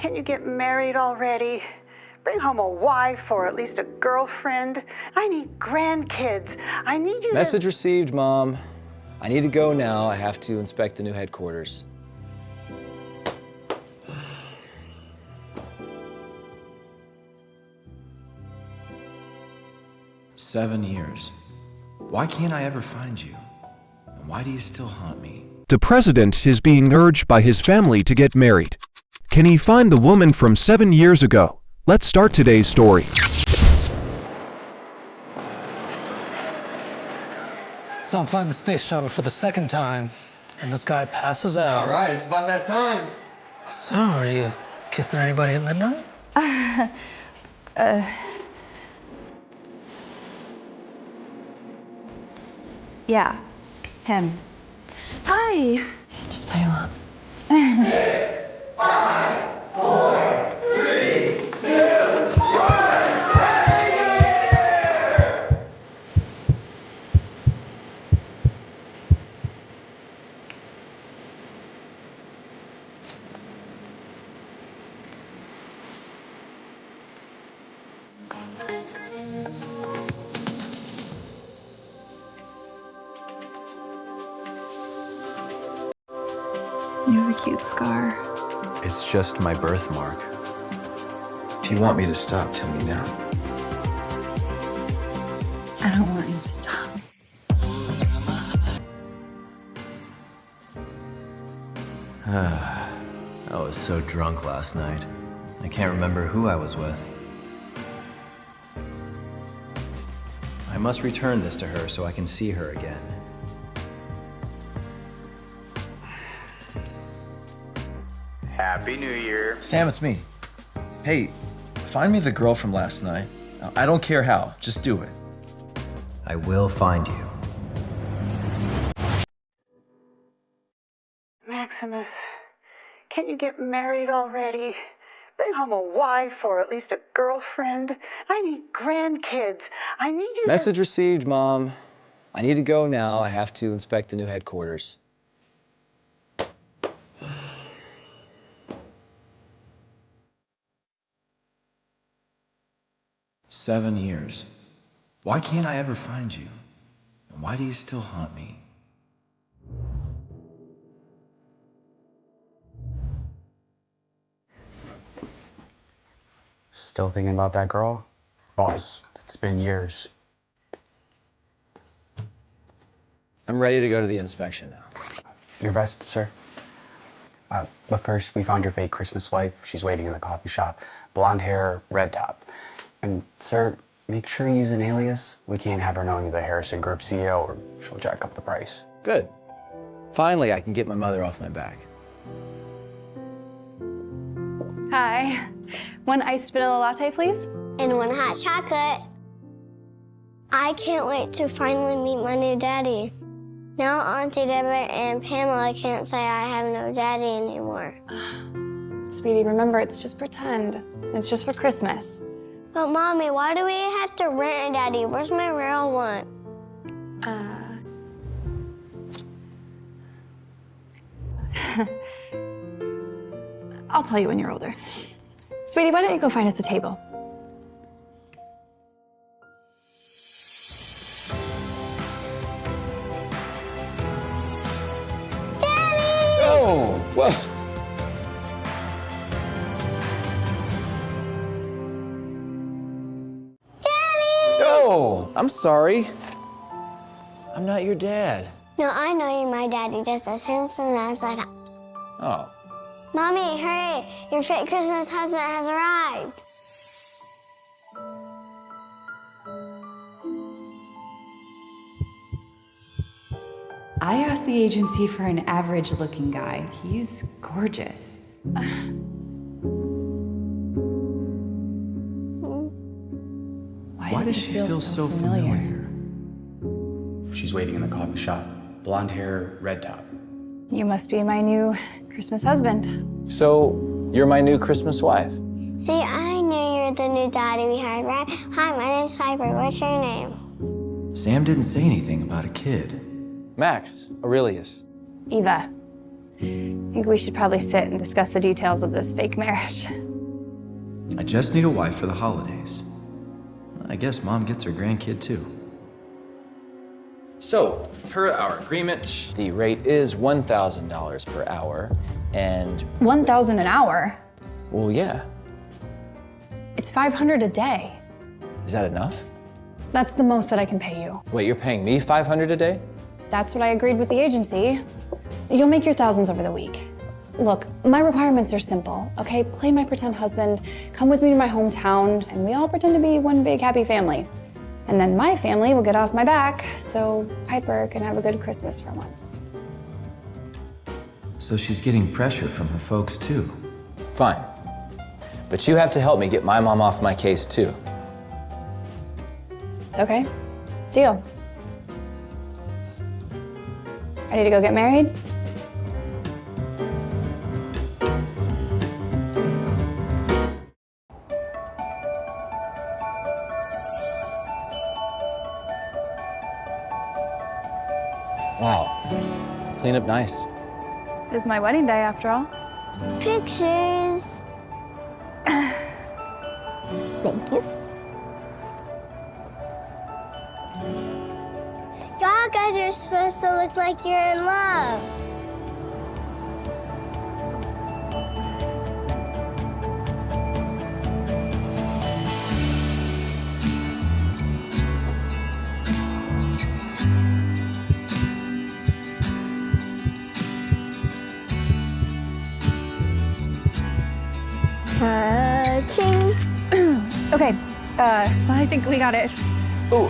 Can't you get married already? Bring home a wife or at least a girlfriend. I need grandkids. I need you Message received, Mom. I need to go now. I have to inspect the new headquarters. "7 years. Why can't I ever find you? And why do you still haunt me?" The president is being urged by his family to get married. Can he find the woman from 7 years ago? Let's start today's story. So I'm flying the space shuttle for the second time, and this guy passes out. All right, it's about that time. So, are you kissing anybody at midnight? Yeah, him. Hi. Just pay him up. 6, 5, 4, 3, 2, 1. You have a cute scar. It's just my birthmark. If you want me to stop, tell me now. I don't want you to stop. I was so drunk last night. I can't remember who I was with. I must return this to her so I can see her again. Happy New Year. Sam, it's me. Hey, find me the girl from last night. I don't care how, just do it. I will find you. Maximus, can't you get married already? Bring home a wife or at least a girlfriend. I need grandkids. I need you Message received, Mom. I need to go now. I have to inspect the new headquarters. "7 years. Why can't I ever find you? And why do you still haunt me?" Still thinking about that girl? Boss, it's been years. I'm ready to go to the inspection now. Your vest, sir? But first, we found your fake Christmas wife. She's waiting in the coffee shop. Blonde hair, red top. And, sir, make sure you use an alias. We can't have her knowing you're the Harrison Group CEO or she'll jack up the price. Good. Finally, I can get my mother off my back. Hi. One iced vanilla latte, please? And one hot chocolate. I can't wait to finally meet my new daddy. Now Auntie Deborah and Pamela can't say I have no daddy anymore. Sweetie, remember, it's just pretend. It's just for Christmas. But Mommy, why do we have to rent a daddy? Where's my real one? I'll tell you when you're older. Sweetie, why don't you go find us a table? Oh, well. Oh, I'm sorry. I'm not your dad. No, I know you're my daddy, just as handsome as that. Oh. Mommy, hurry! Your fake Christmas husband has arrived. I asked the agency for an average-looking guy. He's gorgeous. Why does she feel so familiar? She's waiting in the coffee shop. Blonde hair, red top. You must be my new Christmas husband. So, you're my new Christmas wife? See, I knew you're the new daddy we had, right? Hi, my name's Piper. What's your name? Sam didn't say anything about a kid. Max, Aurelius. Eva. I think we should probably sit and discuss the details of this fake marriage. I just need a wife for the holidays. I guess Mom gets her grandkid too. So, per our agreement, the rate is $1,000 per hour, and... $1,000 an hour? Well, yeah. It's $500 a day. Is that enough? That's the most that I can pay you. Wait, you're paying me $500 a day? That's what I agreed with the agency. You'll make your thousands over the week. Look, my requirements are simple, okay? Play my pretend husband, come with me to my hometown, and we all pretend to be one big happy family. And then my family will get off my back, so Piper can have a good Christmas for once. So she's getting pressure from her folks too. Fine. But you have to help me get my mom off my case too. Okay, deal. Ready to go get married? Wow, clean up nice. It's my wedding day after all. Pictures. Thank you. Y'all guys are supposed to look like you're in love. Okay, I think we got it. Oh,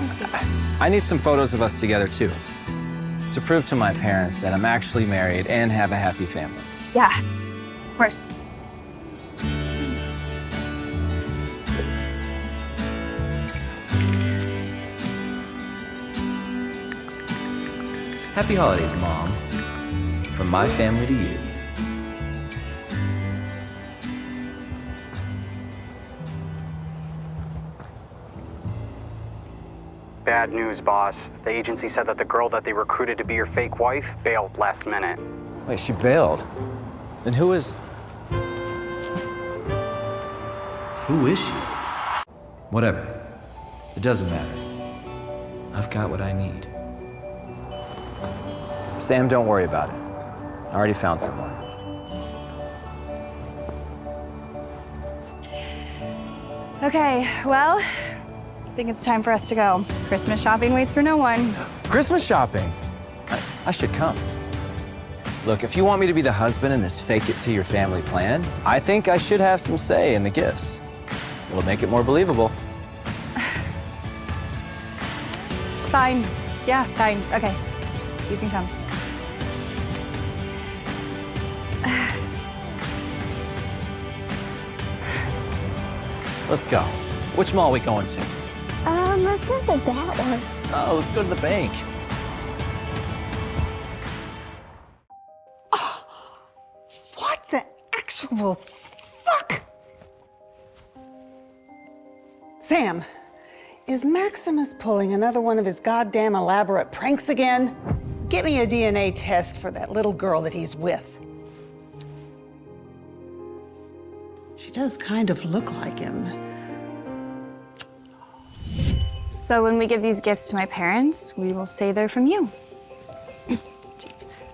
I need some photos of us together too, to prove to my parents that I'm actually married and have a happy family. Yeah, of course. Happy holidays, Mom. From my family to you. Bad news, boss. The agency said that the girl that they recruited to be your fake wife bailed last minute. Wait, she bailed? Then who is... Who is she? Whatever. It doesn't matter. I've got what I need. Sam, don't worry about it. I already found someone. Okay, well, I think it's time for us to go. Christmas shopping waits for no one. Christmas shopping? I should come. Look, if you want me to be the husband in this fake-it-to-your-family plan, I think I should have some say in the gifts. It'll make it more believable. Fine. Yeah, fine. Okay, you can come. Let's go. Which mall are we going to? Let's go to that one. Oh, let's go to the bank. What the actual fuck? Sam, is Maximus pulling another one of his goddamn elaborate pranks again? Get me a DNA test for that little girl that he's with. She does kind of look like him. So when we give these gifts to my parents, we will say they're from you.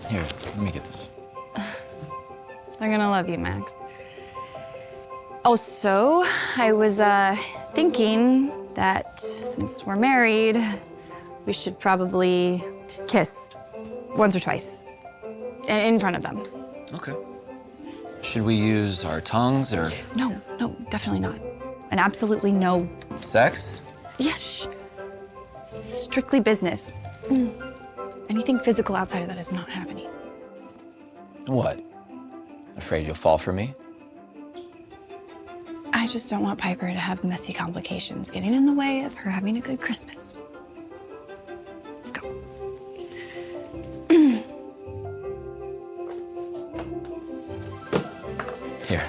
Here, let me get this. They're gonna love you, Max. Oh, so I was thinking that since we're married, we should probably kiss once or twice in front of them. Okay. Should we use our tongues or? No, definitely not. And absolutely no. Sex? Yes. Strictly business. Anything physical outside of that is not happening. What? Afraid you'll fall for me? I just don't want Piper to have messy complications getting in the way of her having a good Christmas. Let's go. Here.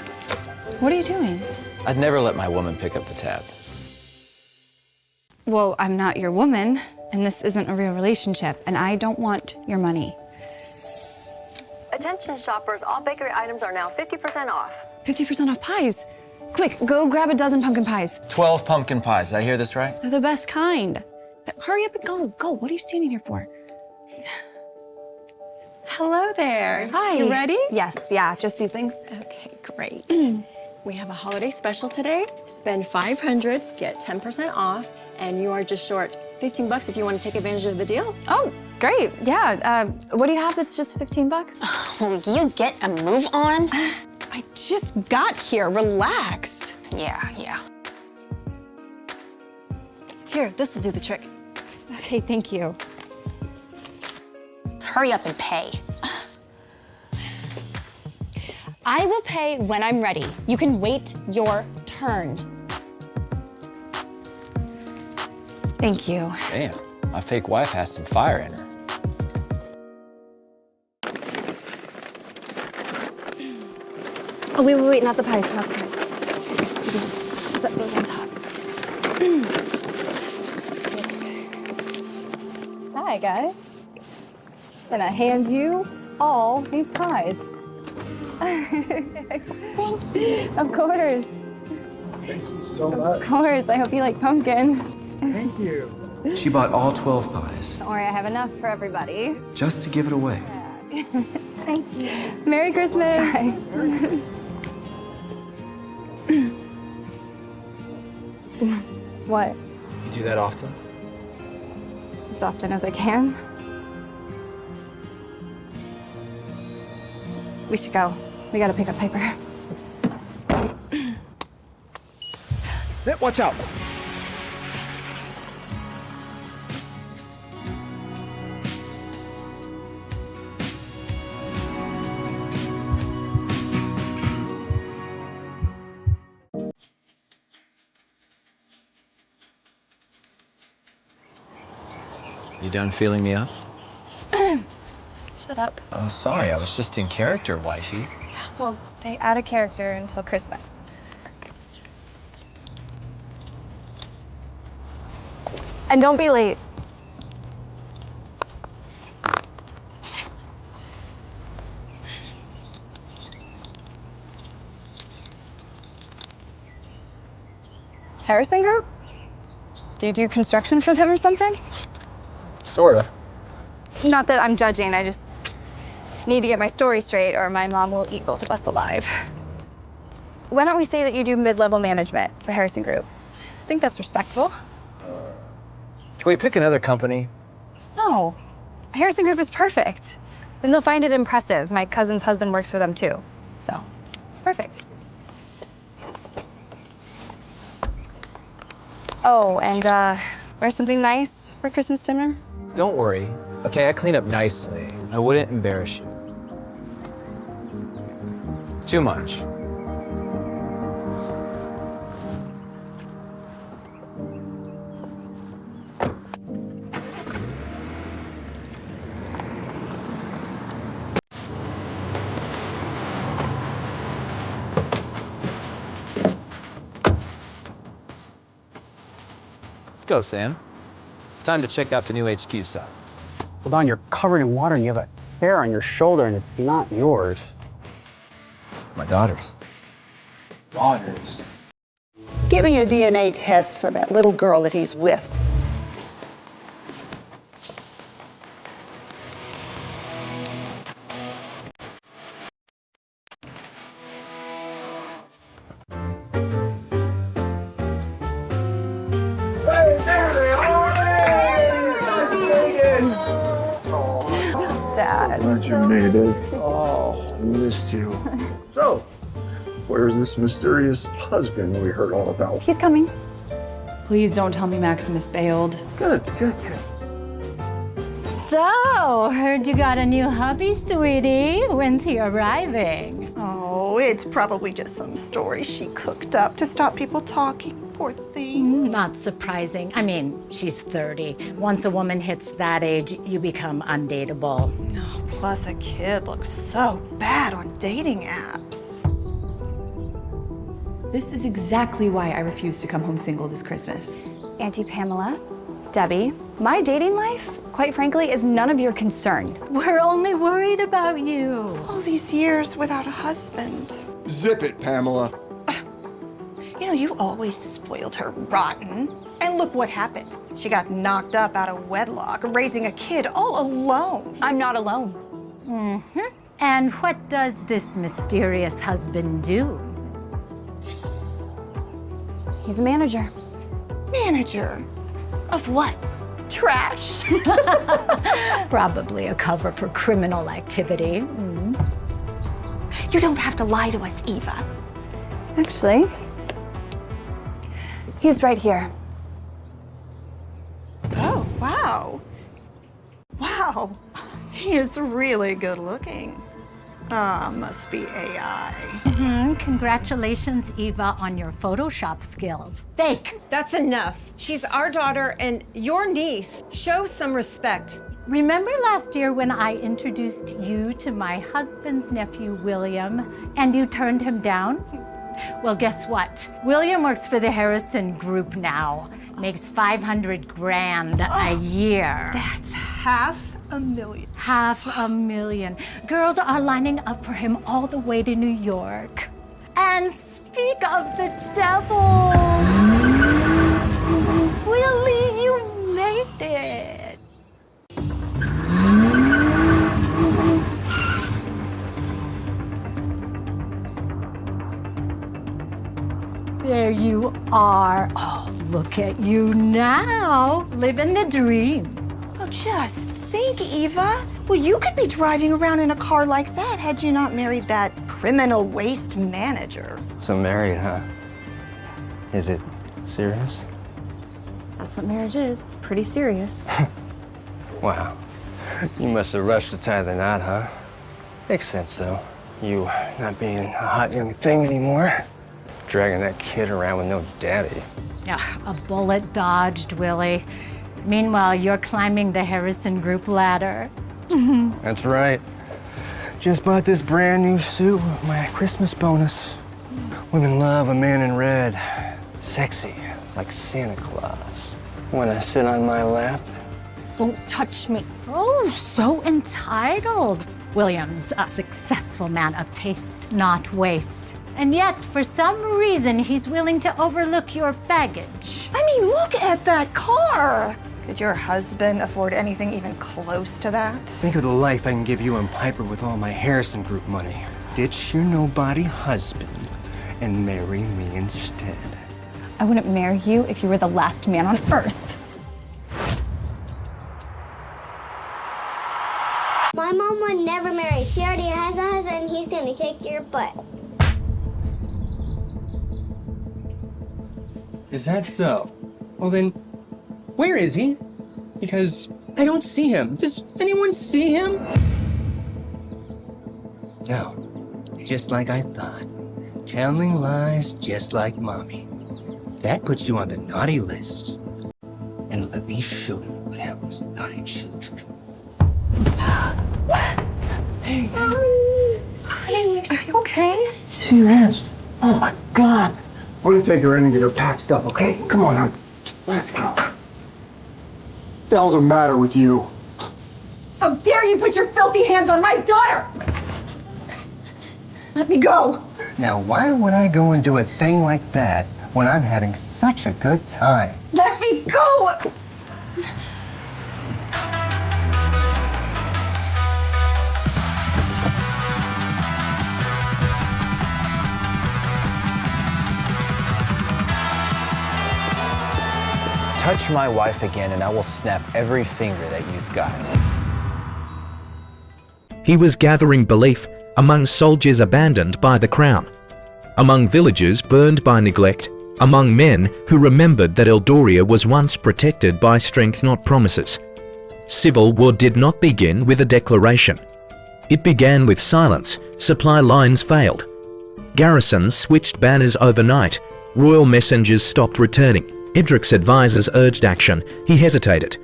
What are you doing? I'd never let my woman pick up the tab. Well, I'm not your woman, and this isn't a real relationship, and I don't want your money. Attention shoppers, all bakery items are now 50% off. 50% off pies. Quick, go grab a dozen pumpkin pies. 12 pumpkin pies. Did I hear this right? They're the best kind. Hurry up and go. Go. What are you standing here for? Hello there. Hi. You ready? Yes, yeah, just these things. Okay, great. We have a holiday special today. Spend $500, get 10% off, and you are just short $15 if you want to take advantage of the deal. Oh, great. Yeah. What do you have that's just $15? Will you get a move on? I just got here. Relax. Yeah. Here, this will do the trick. Okay, thank you. Hurry up and pay. I will pay when I'm ready. You can wait your turn. Thank you. Damn, my fake wife has some fire in her. Oh, wait, not the pies, not the pies. You can just set those on top. Hi, guys. And I hand you all these pies. Of course. Thank you so much. Of course. I hope you like pumpkin. Thank you. She bought all 12 pies, Don't worry, I have enough for everybody. just to give it away. Thank you. Merry Christmas. What? You do that often? As often as I can. We should go. We gotta pick up Piper. Hey, watch out. You done feeling me up? Shut up. Oh, sorry. I was just in character, wifey. Well, stay out of character until Christmas. And don't be late. Harrison Group? Do you do construction for them or something? Sorta. Not that I'm judging, I just need to get my story straight or my mom will eat both of us alive. Why don't we say that you do mid-level management for Harrison Group? I think that's respectable. Can we pick another company? No, Harrison Group is perfect. Then they'll find it impressive. My cousin's husband works for them too, so it's perfect. Oh, and wear something nice for Christmas dinner? Don't worry. Okay, I clean up nicely. I wouldn't embarrass you. Too much. Let's go, Sam. It's time to check out the new HQ stuff. Hold on, you're covered in water and you have a hair on your shoulder and it's not yours. It's my daughter's. Daughter's? Give me a DNA test for that little girl that he's with. Dad. Glad you made it. Oh, I missed you. So, where's this mysterious husband we heard all about? He's coming. Please don't tell me Maximus bailed. Good. So, heard you got a new hubby, sweetie. When's he arriving? Oh, it's probably just some story she cooked up to stop people talking. Poor thing. Not surprising. I mean, she's 30. Once a woman hits that age, you become undateable. No, plus a kid looks so bad on dating apps. This is exactly why I refuse to come home single this Christmas. Auntie Pamela, Debbie, my dating life, quite frankly, is none of your concern. We're only worried about you. All these years without a husband. Zip it, Pamela. You know, you always spoiled her rotten. And look what happened. She got knocked up out of wedlock, raising a kid all alone. I'm not alone. Mm-hmm. And what does this mysterious husband do? He's a manager. Manager? Of what? Trash. Probably a cover for criminal activity. You don't have to lie to us, Eva. Actually, he's right here. Oh, wow. Wow. He is really good looking. Must be AI. Congratulations, Eva, on your Photoshop skills. Fake. That's enough. She's our daughter and your niece. Show some respect. Remember last year when I introduced you to my husband's nephew, William, and you turned him down? Well, guess what? William works for the Harrison Group now. Makes $500,000 a year. That's $500,000. $500,000. Girls are lining up for him all the way to New York. And speak of the devil, Willie, you made it. There you are. Oh, look at you now, living the dream. Oh, just think, Eva. Well, you could be driving around in a car like that had you not married that criminal waste manager. So married, huh? Is it serious? That's what marriage is. It's pretty serious. Wow. You must have rushed to tie the knot, huh? Makes sense, though. You not being a hot young thing anymore. Dragging that kid around with no daddy. A bullet dodged, Willie. Meanwhile, you're climbing the Harrison Group ladder. That's right. Just bought this brand new suit with my Christmas bonus. Women love a man in red. Sexy, like Santa Claus. Wanna sit on my lap? Don't touch me. Oh, so entitled. William's a successful man of taste, not waste. And yet, for some reason, he's willing to overlook your baggage. I mean, look at that car. Could your husband afford anything even close to that? Think of the life I can give you and Piper with all my Harrison Group money. Ditch your nobody husband and marry me instead. I wouldn't marry you if you were the last man on earth. My mom would never marry. She already has a husband. He's gonna kick your butt. Is that so? Well then, where is he? Because I don't see him. Does anyone see him? No, just like I thought. Telling lies just like Mommy. That puts you on the naughty list. And let me show you what happens to naughty children. Hey. Are you okay? See your hands. Oh my God. We're gonna take her in and get her patched up, okay? Come on, hon. Let's go. What the hell's the matter with you? How dare you put your filthy hands on my daughter! Let me go. Now, why would I go and do a thing like that when I'm having such a good time? Let me go! Touch my wife again and I will snap every finger that you've got. He was gathering belief among soldiers abandoned by the crown, among villagers burned by neglect, among men who remembered that Eldoria was once protected by strength, not promises. Civil war did not begin with a declaration. It began with silence. Supply lines failed. Garrisons switched banners overnight. Royal messengers stopped returning. Edric's advisors urged action. He hesitated.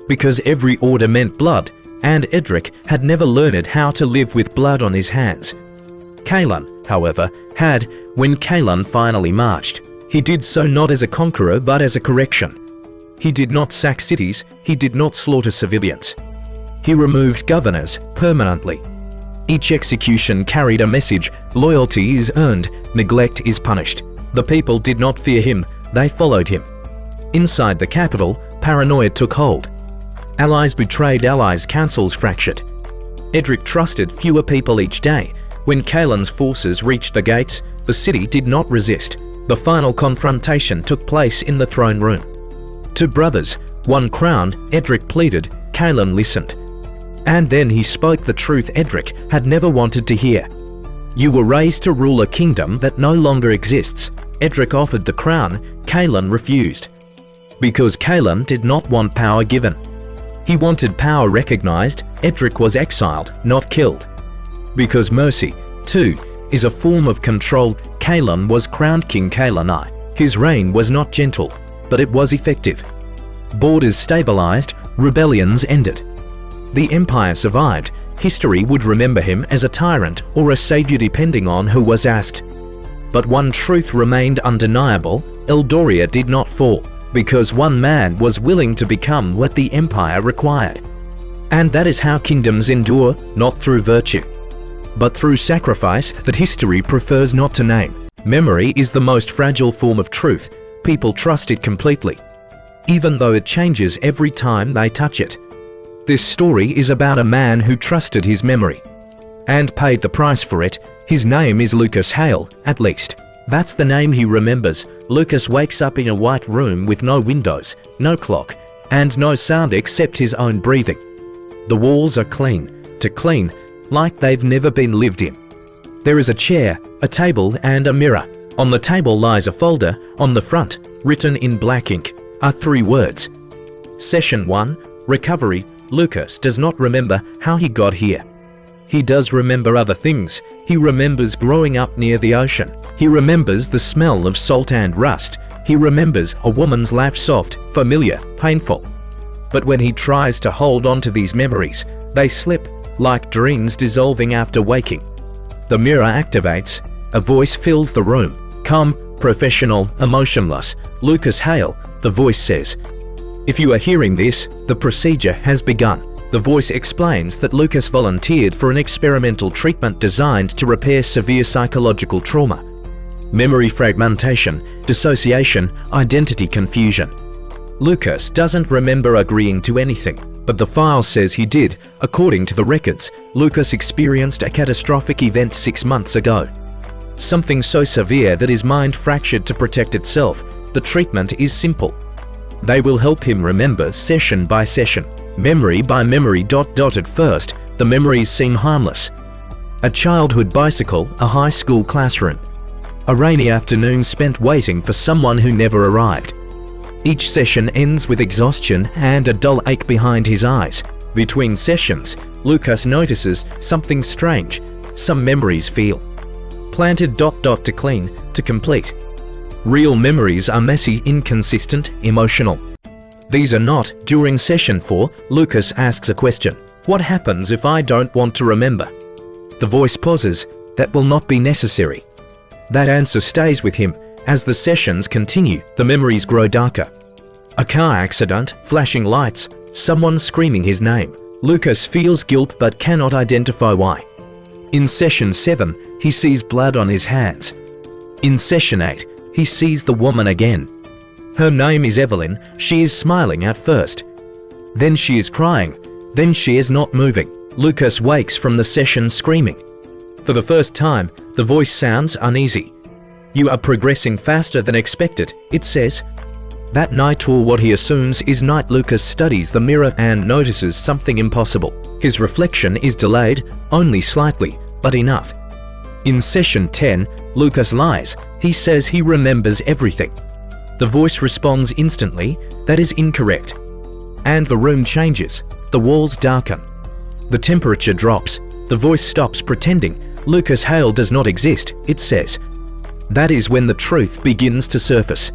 Because every order meant blood, and Edric had never learned how to live with blood on his hands. Caelan, however, had when Caelan finally marched. He did so not as a conqueror, but as a correction. He did not sack cities, he did not slaughter civilians. He removed governors permanently. Each execution carried a message: loyalty is earned, neglect is punished. The people did not fear him, they followed him. Inside the capital, paranoia took hold. Allies betrayed allies, councils fractured. Edric trusted fewer people each day. When Kaelin's forces reached the gates, the city did not resist. The final confrontation took place in the throne room. 2 brothers, 1 crown, Edric pleaded, Kaelin listened. And then he spoke the truth Edric had never wanted to hear. You were raised to rule a kingdom that no longer exists. Edric offered the crown, Kaelin refused. Because Kaelin did not want power given. He wanted power recognized, Edric was exiled, not killed. Because mercy, too, is a form of control, Kaelin was crowned King Kaelin I. His reign was not gentle, but it was effective. Borders stabilized, rebellions ended. The empire survived. History would remember him as a tyrant or a savior depending on who was asked. But one truth remained undeniable: Eldoria did not fall, because one man was willing to become what the empire required. And that is how kingdoms endure, not through virtue, but through sacrifice that history prefers not to name. Memory is the most fragile form of truth. People trust it completely, even though it changes every time they touch it. This story is about a man who trusted his memory and paid the price for it. His name is Lucas Hale, at least. That's the name he remembers. Lucas wakes up in a white room with no windows, no clock, and no sound except his own breathing. The walls are clean, like they've never been lived in. There is a chair, a table, and a mirror. On the table lies a folder. On the front, written in black ink, are 3 words. Session 1, Recovery. Lucas does not remember how he got here. He does remember other things. He remembers growing up near the ocean. He remembers the smell of salt and rust. He remembers a woman's laugh, soft, familiar, painful. But when he tries to hold on to these memories, they slip, like dreams dissolving after waking. The mirror activates. A voice fills the room. Calm, professional, emotionless. Lucas Hale, the voice says. If you are hearing this, the procedure has begun. The voice explains that Lucas volunteered for an experimental treatment designed to repair severe psychological trauma. Memory fragmentation, dissociation, identity confusion. Lucas doesn't remember agreeing to anything, but the file says he did. According to the records, Lucas experienced a catastrophic event 6 months ago. Something so severe that his mind fractured to protect itself. The treatment is simple. They will help him remember session by session, memory by memory. At first, the memories seem harmless. A childhood bicycle, a high school classroom, a rainy afternoon spent waiting for someone who never arrived. Each session ends with exhaustion and a dull ache behind his eyes. Between sessions, Lucas notices something strange. Some memories feel planted. To clean, to complete. Real memories are messy, inconsistent, emotional. These are not. During session 4, Lucas asks a question. What happens if I don't want to remember? The voice pauses. That will not be necessary. That answer stays with him. As the sessions continue, the memories grow darker. A car accident, flashing lights, someone screaming his name. Lucas feels guilt but cannot identify why. In session 7, he sees blood on his hands. In session 8, he sees the woman again. Her name is Evelyn. She is smiling at first. Then she is crying. Then she is not moving. Lucas wakes from the session screaming. For the first time, the voice sounds uneasy. You are progressing faster than expected, it says. That night, or what he assumes is night, Lucas studies the mirror and notices something impossible. His reflection is delayed, only slightly, but enough. In session 10, Lucas lies. He says he remembers everything. The voice responds instantly, that is incorrect. And the room changes. The walls darken. The temperature drops. The voice stops pretending. Lucas Hale does not exist, it says. That is when the truth begins to surface.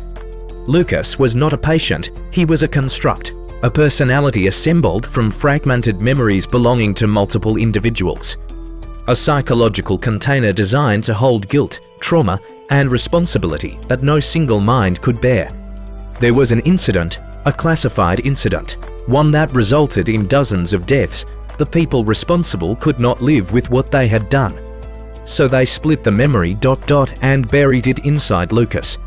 Lucas was not a patient, he was a construct, a personality assembled from fragmented memories belonging to multiple individuals. A psychological container designed to hold guilt, trauma, and responsibility that no single mind could bear. There was an incident, A classified incident, one that resulted in dozens of deaths. The people responsible could not live with what they had done. So they split the memory ... and buried it inside Lucas.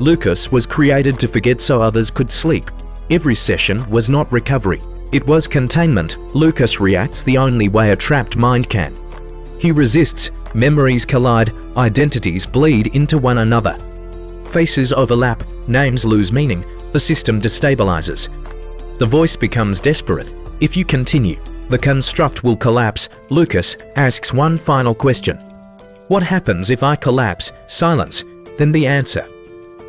Lucas was created to forget so others could sleep. Every session was not recovery. It was containment. Lucas reacts the only way a trapped mind can. He resists, memories collide, identities bleed into one another. Faces overlap, names lose meaning, the system destabilizes. The voice becomes desperate. If you continue, the construct will collapse. Lucas asks one final question. What happens if I collapse? Silence. Then the answer.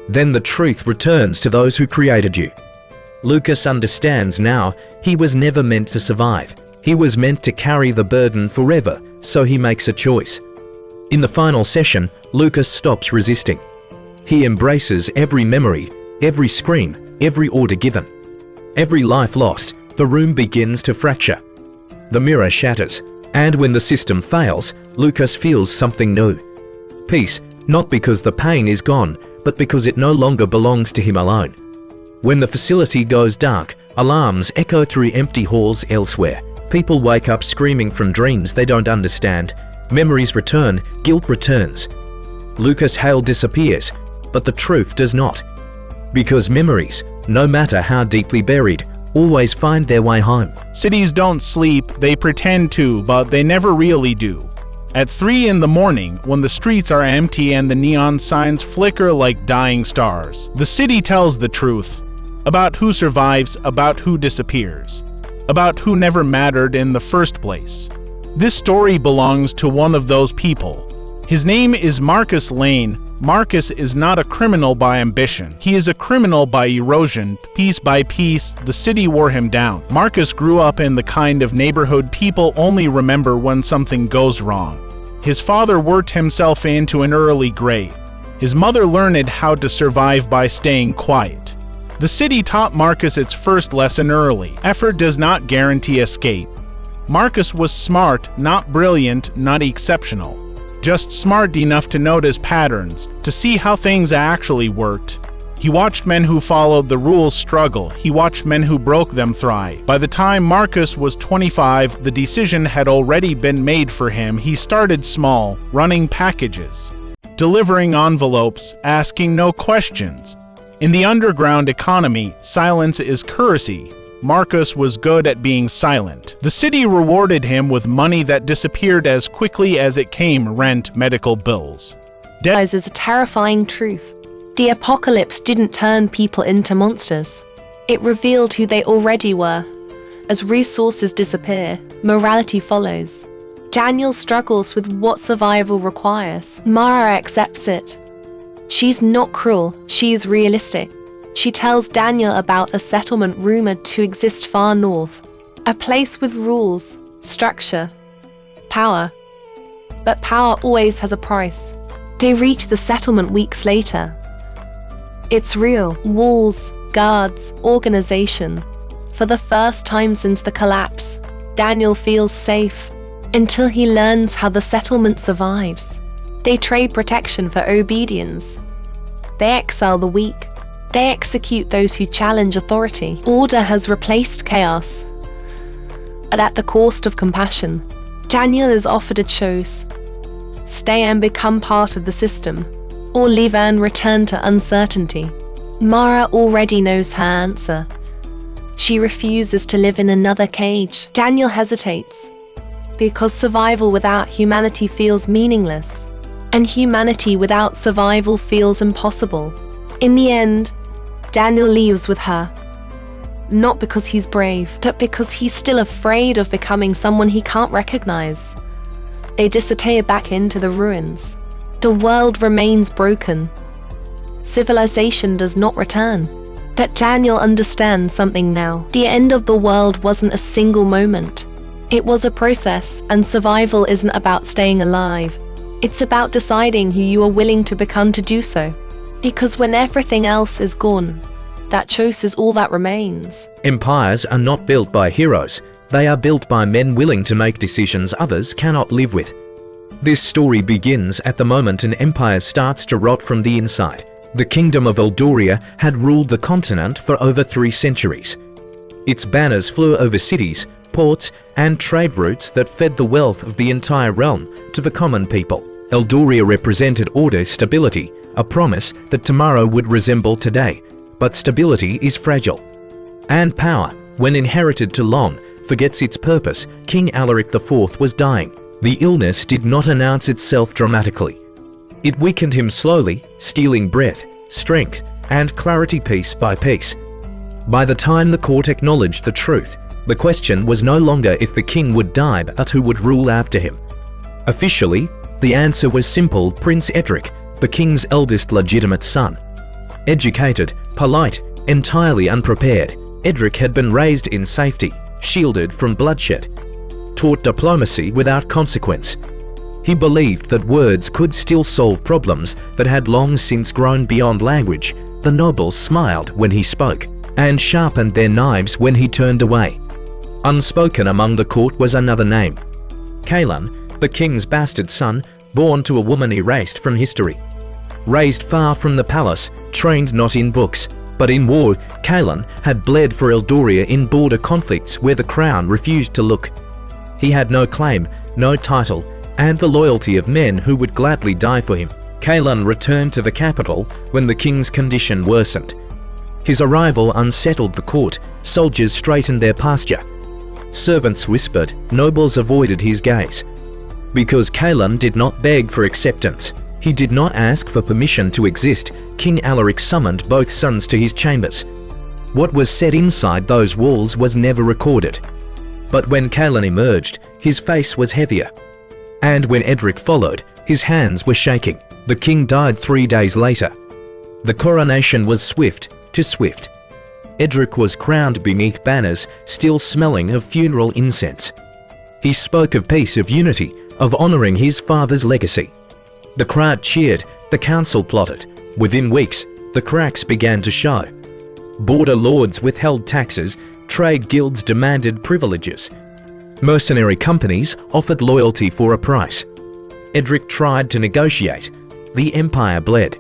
Then the truth returns to those who created you. Lucas understands now he was never meant to survive. He was meant to carry the burden forever, so he makes a choice. In the final session, Lucas stops resisting. He embraces every memory, every scream, every order given. Every life lost, the room begins to fracture. The mirror shatters, and when the system fails, Lucas feels something new. Peace, not because the pain is gone, but because it no longer belongs to him alone. When the facility goes dark, alarms echo through empty halls elsewhere. People wake up screaming from dreams they don't understand. Memories return, guilt returns. Lucas Hale disappears, but the truth does not. Because memories, no matter how deeply buried, always find their way home. Cities don't sleep, they pretend to, but they never really do. At 3 in the morning, when the streets are empty and the neon signs flicker like dying stars, the city tells the truth about who survives, about who disappears, about who never mattered in the first place. This story belongs to one of those people. His name is Marcus Lane. Marcus is not a criminal by ambition. He is a criminal by erosion. Piece by piece, the city wore him down. Marcus grew up in the kind of neighborhood people only remember when something goes wrong. His father worked himself into an early grave. His mother learned how to survive by staying quiet. The city taught Marcus its first lesson early. Effort does not guarantee escape. Marcus was smart, not brilliant, not exceptional. Just smart enough to notice patterns, to see how things actually worked. He watched men who followed the rules struggle. He watched men who broke them thrive. By the time Marcus was 25, the decision had already been made for him. He started small, running packages, delivering envelopes, asking no questions. In the underground economy, silence is currency. Marcus was good at being silent. The city rewarded him with money that disappeared as quickly as it came: rent, medical bills. Is a terrifying truth. The apocalypse didn't turn people into monsters. It revealed who they already were. As resources disappear, morality follows. Daniel struggles with what survival requires. Mara accepts it. She's not cruel, she's realistic. She tells Daniel about a settlement rumored to exist far north. A place with rules, structure, power. But power always has a price. They reach the settlement weeks later. It's real. Walls, guards, organization. For the first time since the collapse, Daniel feels safe until he learns how the settlement survives. They trade protection for obedience. They exile the weak. They execute those who challenge authority. Order has replaced chaos, and at the cost of compassion. Daniel is offered a choice: stay and become part of the system, or leave and return to uncertainty. Mara already knows her answer. She refuses to live in another cage. Daniel hesitates, because survival without humanity feels meaningless, and humanity without survival feels impossible. In the end, Daniel leaves with her. Not because he's brave, but because he's still afraid of becoming someone he can't recognize. They disappear back into the ruins. The world remains broken. Civilization does not return. But Daniel understands something now. The end of the world wasn't a single moment. It was a process, and survival isn't about staying alive. It's about deciding who you are willing to become to do so. Because when everything else is gone, that choice is all that remains. Empires are not built by heroes. They are built by men willing to make decisions others cannot live with. This story begins at the moment an empire starts to rot from the inside. The kingdom of Eldoria had ruled the continent for over 3 centuries. Its banners flew over cities, ports, and trade routes that fed the wealth of the entire realm to the common people. Eldoria represented order, stability, a promise that tomorrow would resemble today. But stability is fragile. And power, when inherited too long, forgets its purpose. King Alaric IV was dying. The illness did not announce itself dramatically. It weakened him slowly, stealing breath, strength, and clarity piece by piece. By the time the court acknowledged the truth, the question was no longer if the king would die but who would rule after him. Officially, the answer was simple: Prince Edric, the king's eldest legitimate son. Educated, polite, entirely unprepared, Edric had been raised in safety, shielded from bloodshed, taught diplomacy without consequence. He believed that words could still solve problems that had long since grown beyond language. The nobles smiled when he spoke, and sharpened their knives when he turned away. Unspoken among the court was another name: Caelan, the king's bastard son, born to a woman erased from history. Raised far from the palace, trained not in books, but in war, Caelan had bled for Eldoria in border conflicts where the crown refused to look. He had no claim, no title, and the loyalty of men who would gladly die for him. Caelan returned to the capital when the king's condition worsened. His arrival unsettled the court. Soldiers straightened their posture. Servants whispered. Nobles avoided his gaze. Because Caelan did not beg for acceptance, he did not ask for permission to exist, King Alaric summoned both sons to his chambers. What was said inside those walls was never recorded. But when Caelan emerged, his face was heavier. And when Edric followed, his hands were shaking. The king died 3 days later. The coronation was swift to swift. Edric was crowned beneath banners still smelling of funeral incense. He spoke of peace, of unity, of honouring his father's legacy. The crowd cheered, the council plotted. Within weeks, the cracks began to show. Border lords withheld taxes, trade guilds demanded privileges. Mercenary companies offered loyalty for a price. Edric tried to negotiate. The empire bled.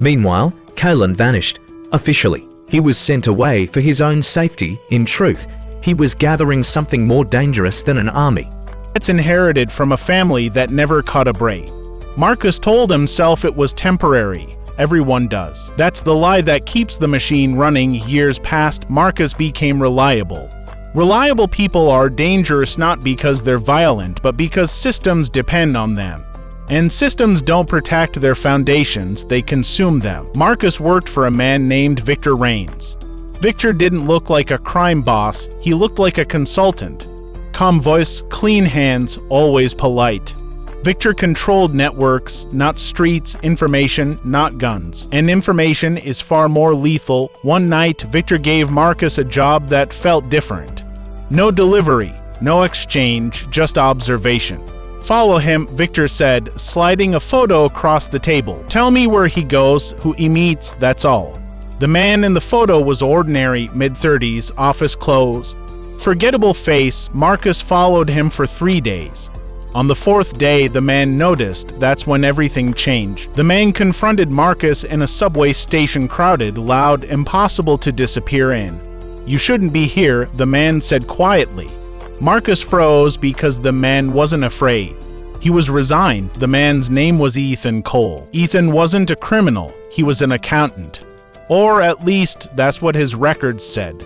Meanwhile, Caelan vanished. Officially, he was sent away for his own safety. In truth, he was gathering something more dangerous than an army. It's inherited from a family that never caught a break. Marcus told himself it was temporary. Everyone does. That's the lie that keeps the machine running. Years passed, Marcus became reliable. Reliable people are dangerous not because they're violent, but because systems depend on them. And systems don't protect their foundations, they consume them. Marcus worked for a man named Victor Rains. Victor didn't look like a crime boss, he looked like a consultant. Calm voice, clean hands, always polite. Victor controlled networks, not streets, information, not guns. And information is far more lethal. One night, Victor gave Marcus a job that felt different. No delivery, no exchange, just observation. Follow him, Victor said, sliding a photo across the table. Tell me where he goes, who he meets, that's all. The man in the photo was ordinary, mid-30s, office clothes. Forgettable face, Marcus followed him for 3 days. On the 4th day, the man noticed. That's when everything changed. The man confronted Marcus in a subway station, crowded, loud, impossible to disappear in. You shouldn't be here, the man said quietly. Marcus froze because the man wasn't afraid. He was resigned. The man's name was Ethan Cole. Ethan wasn't a criminal, he was an accountant. Or at least, that's what his records said.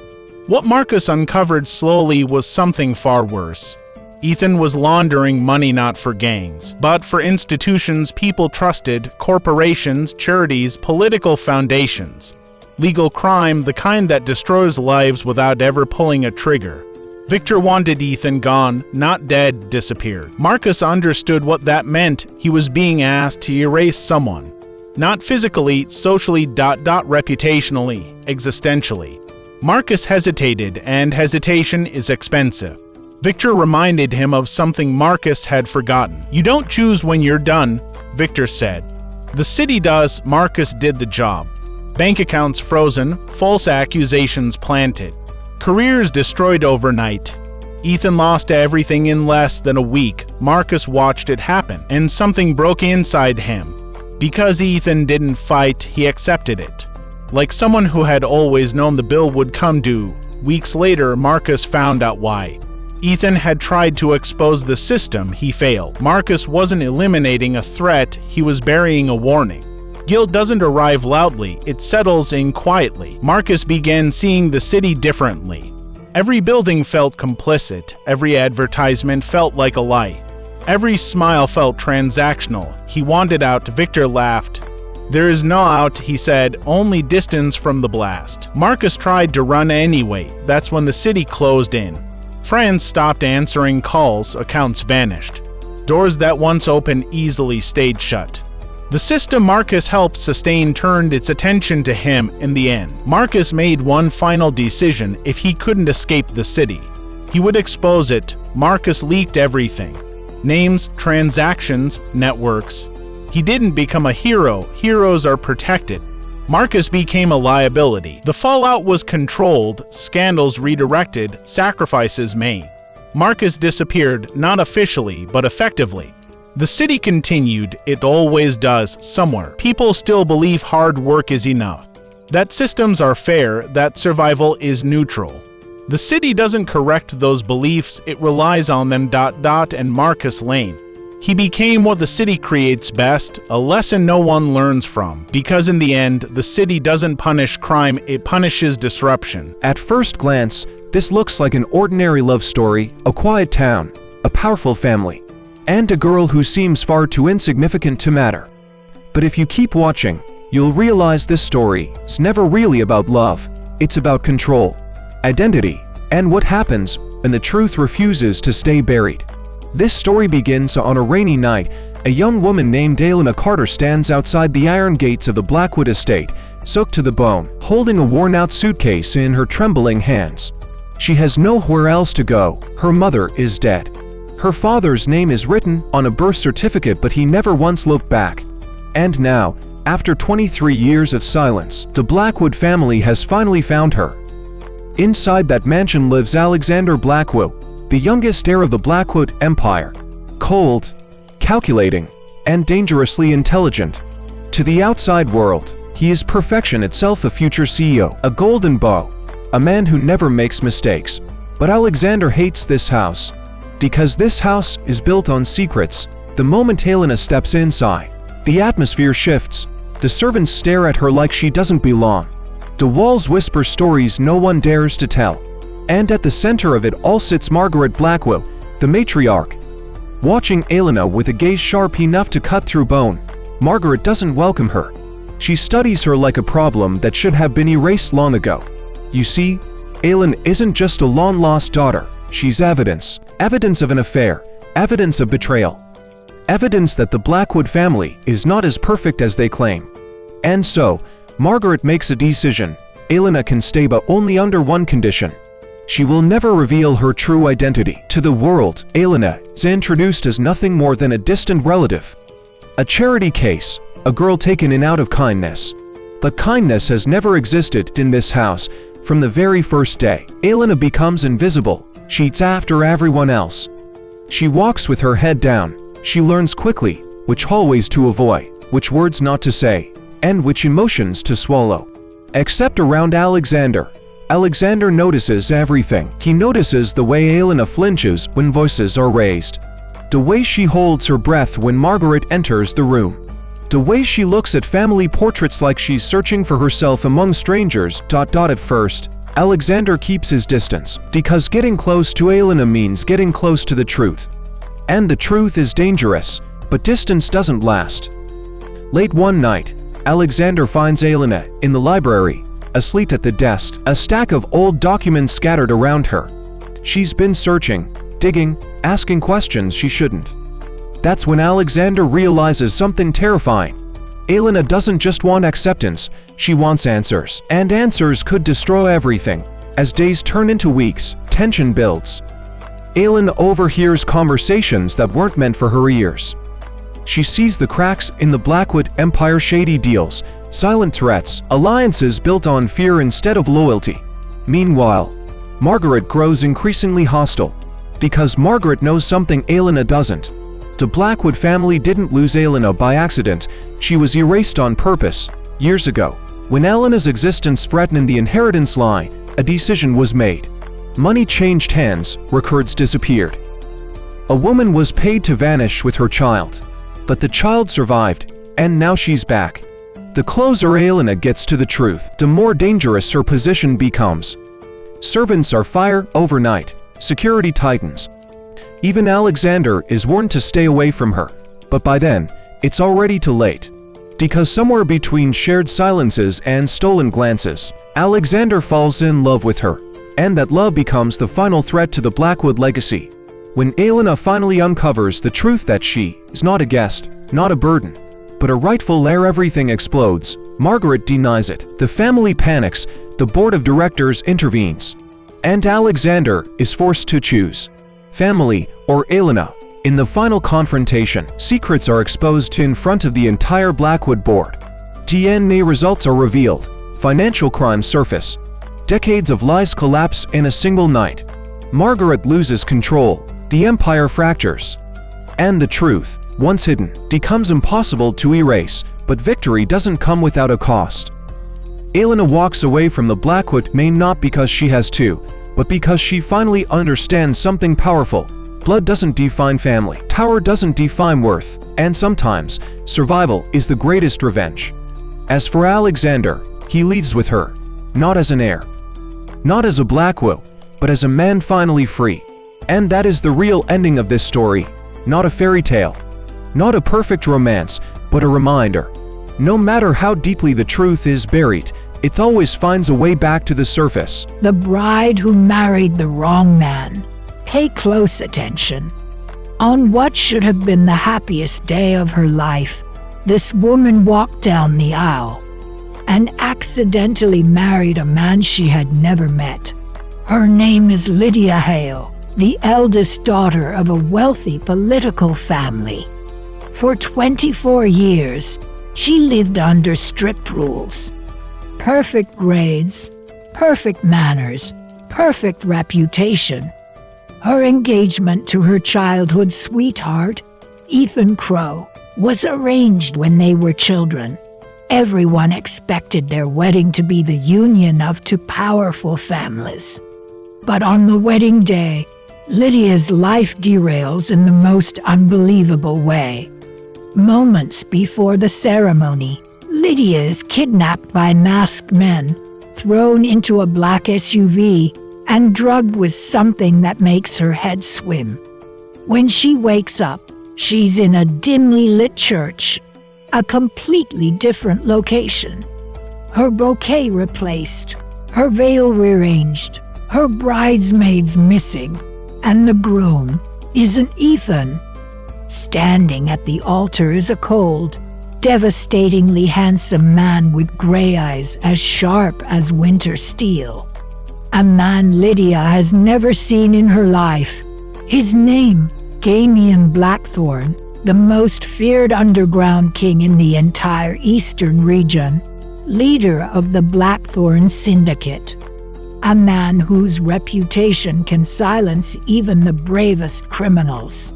What Marcus uncovered slowly was something far worse. Ethan was laundering money not for gangs, but for institutions people trusted, corporations, charities, political foundations. Legal crime, the kind that destroys lives without ever pulling a trigger. Victor wanted Ethan gone, not dead, disappeared. Marcus understood what that meant. He was being asked to erase someone. Not physically, socially, reputationally, existentially. Marcus hesitated, and hesitation is expensive. Victor reminded him of something Marcus had forgotten. You don't choose when you're done, Victor said. The city does, Marcus did the job. Bank accounts frozen, false accusations planted. Careers destroyed overnight. Ethan lost everything in less than a week. Marcus watched it happen, and something broke inside him. Because Ethan didn't fight, he accepted it. Like someone who had always known the bill would come due, weeks later Marcus found out why. Ethan had tried to expose the system, he failed. Marcus wasn't eliminating a threat, he was burying a warning. Guilt doesn't arrive loudly, it settles in quietly. Marcus began seeing the city differently. Every building felt complicit, every advertisement felt like a lie. Every smile felt transactional. He wanted out, Victor laughed. There is no out, he said, only distance from the blast. Marcus tried to run anyway, that's when the city closed in. Friends stopped answering calls, accounts vanished. Doors that once opened easily stayed shut. The system Marcus helped sustain turned its attention to him in the end. Marcus made one final decision: if he couldn't escape the city, he would expose it. Marcus leaked everything. Names, transactions, networks. He didn't become a hero. Heroes are protected. Marcus became a liability. The fallout was controlled, scandals redirected, sacrifices made. Marcus disappeared, not officially, but effectively. The city continued, it always does, somewhere. People still believe hard work is enough. That systems are fair, that survival is neutral. The city doesn't correct those beliefs, it relies on them. And Marcus Lane. He became what the city creates best, a lesson no one learns from. Because in the end, the city doesn't punish crime, it punishes disruption. At first glance, this looks like an ordinary love story, a quiet town, a powerful family, and a girl who seems far too insignificant to matter. But if you keep watching, you'll realize this story is never really about love. It's about control, identity, and what happens when the truth refuses to stay buried. This story begins on a rainy night. A young woman named Elena Carter stands outside the iron gates of the Blackwood estate, soaked to the bone, holding a worn-out suitcase in her trembling hands. She has nowhere else to go. Her mother is dead. Her father's name is written on a birth certificate, but he never once looked back. And now, after 23 years of silence, the Blackwood family has finally found her. Inside that mansion lives Alexander Blackwood, the youngest heir of the Blackwood Empire. Cold, calculating, and dangerously intelligent. To the outside world, he is perfection itself, a future CEO, a golden bow, a man who never makes mistakes. But Alexander hates this house, because this house is built on secrets. The moment Helena steps inside, the atmosphere shifts. The servants stare at her like she doesn't belong. The walls whisper stories no one dares to tell. And at the center of it all sits Margaret Blackwood, the matriarch. Watching Elena with a gaze sharp enough to cut through bone, Margaret doesn't welcome her. She studies her like a problem that should have been erased long ago. You see, Elena isn't just a long-lost daughter. She's evidence. Evidence of an affair. Evidence of betrayal. Evidence that the Blackwood family is not as perfect as they claim. And so, Margaret makes a decision. Elena can stay, but only under one condition. She will never reveal her true identity. To the world, Elena is introduced as nothing more than a distant relative. A charity case, a girl taken in out of kindness. But kindness has never existed in this house. From the very first day, Elena becomes invisible. She eats after everyone else. She walks with her head down. She learns quickly which hallways to avoid, which words not to say, and which emotions to swallow. Except around Alexander. Alexander notices everything. He notices the way Elena flinches when voices are raised. The way she holds her breath when Margaret enters the room. The way she looks at family portraits like she's searching for herself among strangers. At first, Alexander keeps his distance, because getting close to Elena means getting close to the truth. And the truth is dangerous, but distance doesn't last. Late one night, Alexander finds Elena in the library, asleep at the desk, a stack of old documents scattered around her. She's been searching, digging, asking questions she shouldn't. That's when Alexander realizes something terrifying. Elena doesn't just want acceptance, she wants answers. And answers could destroy everything. As days turn into weeks, tension builds. Elena overhears conversations that weren't meant for her ears. She sees the cracks in the Blackwood Empire, shady deals, silent threats, alliances built on fear instead of loyalty. Meanwhile, Margaret grows increasingly hostile, because Margaret knows something Elena doesn't. The Blackwood family didn't lose Elena by accident. She was erased on purpose. Years ago, when Elena's existence threatened the inheritance line, a decision was made. Money changed hands, records disappeared. A woman was paid to vanish with her child. But the child survived, and now she's back. The closer Elena gets to the truth, the more dangerous her position becomes. Servants are fired overnight. Security tightens. Even Alexander is warned to stay away from her. But by then, it's already too late. Because somewhere between shared silences and stolen glances, Alexander falls in love with her. And that love becomes the final threat to the Blackwood legacy. When Elena finally uncovers the truth that she is not a guest, not a burden, but a rightful heir, everything explodes. Margaret denies it. The family panics. The board of directors intervenes. And Alexander is forced to choose family or Elena. In the final confrontation, secrets are exposed in front of the entire Blackwood board. DNA results are revealed. Financial crimes surface. Decades of lies collapse in a single night. Margaret loses control. The empire fractures. And the truth, once hidden, becomes impossible to erase, but victory doesn't come without a cost. Elena walks away from the Blackwood main not because she has to, but because she finally understands something powerful. Blood doesn't define family, power doesn't define worth, and sometimes, survival is the greatest revenge. As for Alexander, he leaves with her, not as an heir, not as a Blackwood, but as a man finally free. And that is the real ending of this story, not a fairy tale, not a perfect romance, but a reminder. No matter how deeply the truth is buried, it always finds a way back to the surface. The bride who married the wrong man. Pay close attention. On what should have been the happiest day of her life, this woman walked down the aisle and accidentally married a man she had never met. Her name is Lydia Hale, the eldest daughter of a wealthy political family. For 24 years, she lived under strict rules. Perfect grades, perfect manners, perfect reputation. Her engagement to her childhood sweetheart, Ethan Crowe, was arranged when they were children. Everyone expected their wedding to be the union of two powerful families. But on the wedding day, Lydia's life derails in the most unbelievable way. Moments before the ceremony, Lydia is kidnapped by masked men, thrown into a black SUV, and drugged with something that makes her head swim. When she wakes up, she's in a dimly lit church, a completely different location. Her bouquet replaced, her veil rearranged, her bridesmaids missing, and the groom isn't Ethan. Standing at the altar is a cold, devastatingly handsome man with gray eyes as sharp as winter steel. A man Lydia has never seen in her life. His name, Damien Blackthorne, the most feared underground king in the entire eastern region, leader of the Blackthorne Syndicate. A man whose reputation can silence even the bravest criminals.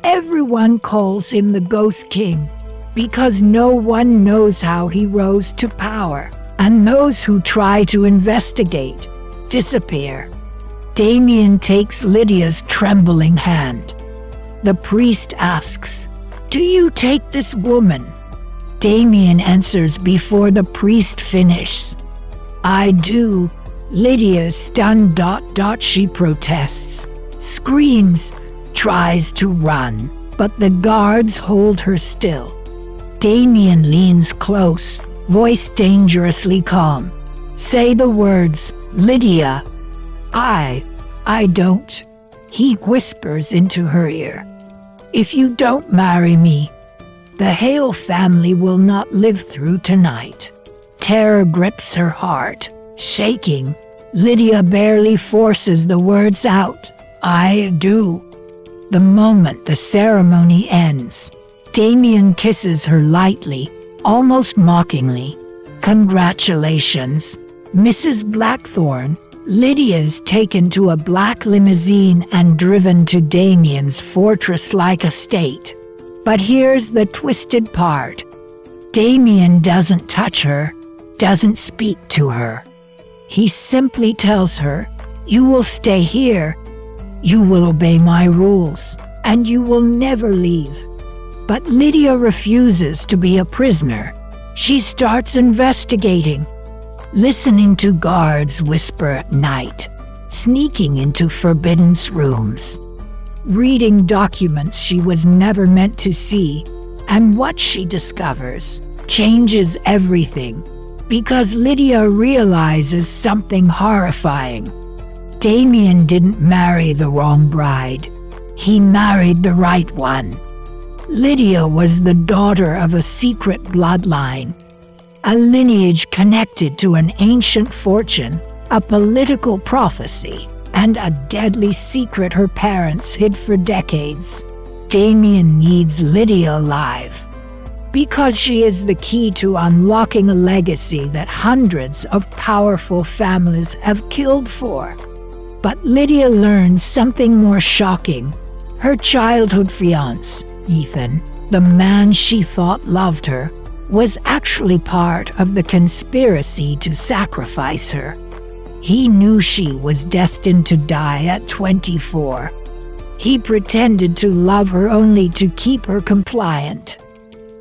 Everyone calls him the Ghost King because no one knows how he rose to power, and those who try to investigate disappear. Damien takes Lydia's trembling hand. The priest asks, "Do you take this woman?" Damien answers before the priest finishes, "I do." Lydia is stunned. She protests, screams, tries to run, but the guards hold her still. Damien leans close, voice dangerously calm. "Say the words, Lydia." I don't." He whispers into her ear. "If you don't marry me, the Hale family will not live through tonight." Terror grips her heart. Shaking, Lydia barely forces the words out. "I do." The moment the ceremony ends, Damien kisses her lightly, almost mockingly. "Congratulations, Mrs. Blackthorne. Lydia's taken to a black limousine and driven to Damien's fortress-like estate. But here's the twisted part. Damien doesn't touch her, doesn't speak to her. He simply tells her, "You will stay here, you will obey my rules, and you will never leave." But Lydia refuses to be a prisoner. She starts investigating, listening to guards whisper at night, sneaking into forbidden rooms, reading documents she was never meant to see, and what she discovers changes everything, because Lydia realizes something horrifying. Damien didn't marry the wrong bride. He married the right one. Lydia was the daughter of a secret bloodline, a lineage connected to an ancient fortune, a political prophecy, and a deadly secret her parents hid for decades. Damien needs Lydia alive, because she is the key to unlocking a legacy that hundreds of powerful families have killed for. But Lydia learns something more shocking. Her childhood fiancé, Ethan, the man she thought loved her, was actually part of the conspiracy to sacrifice her. He knew she was destined to die at 24. He pretended to love her only to keep her compliant.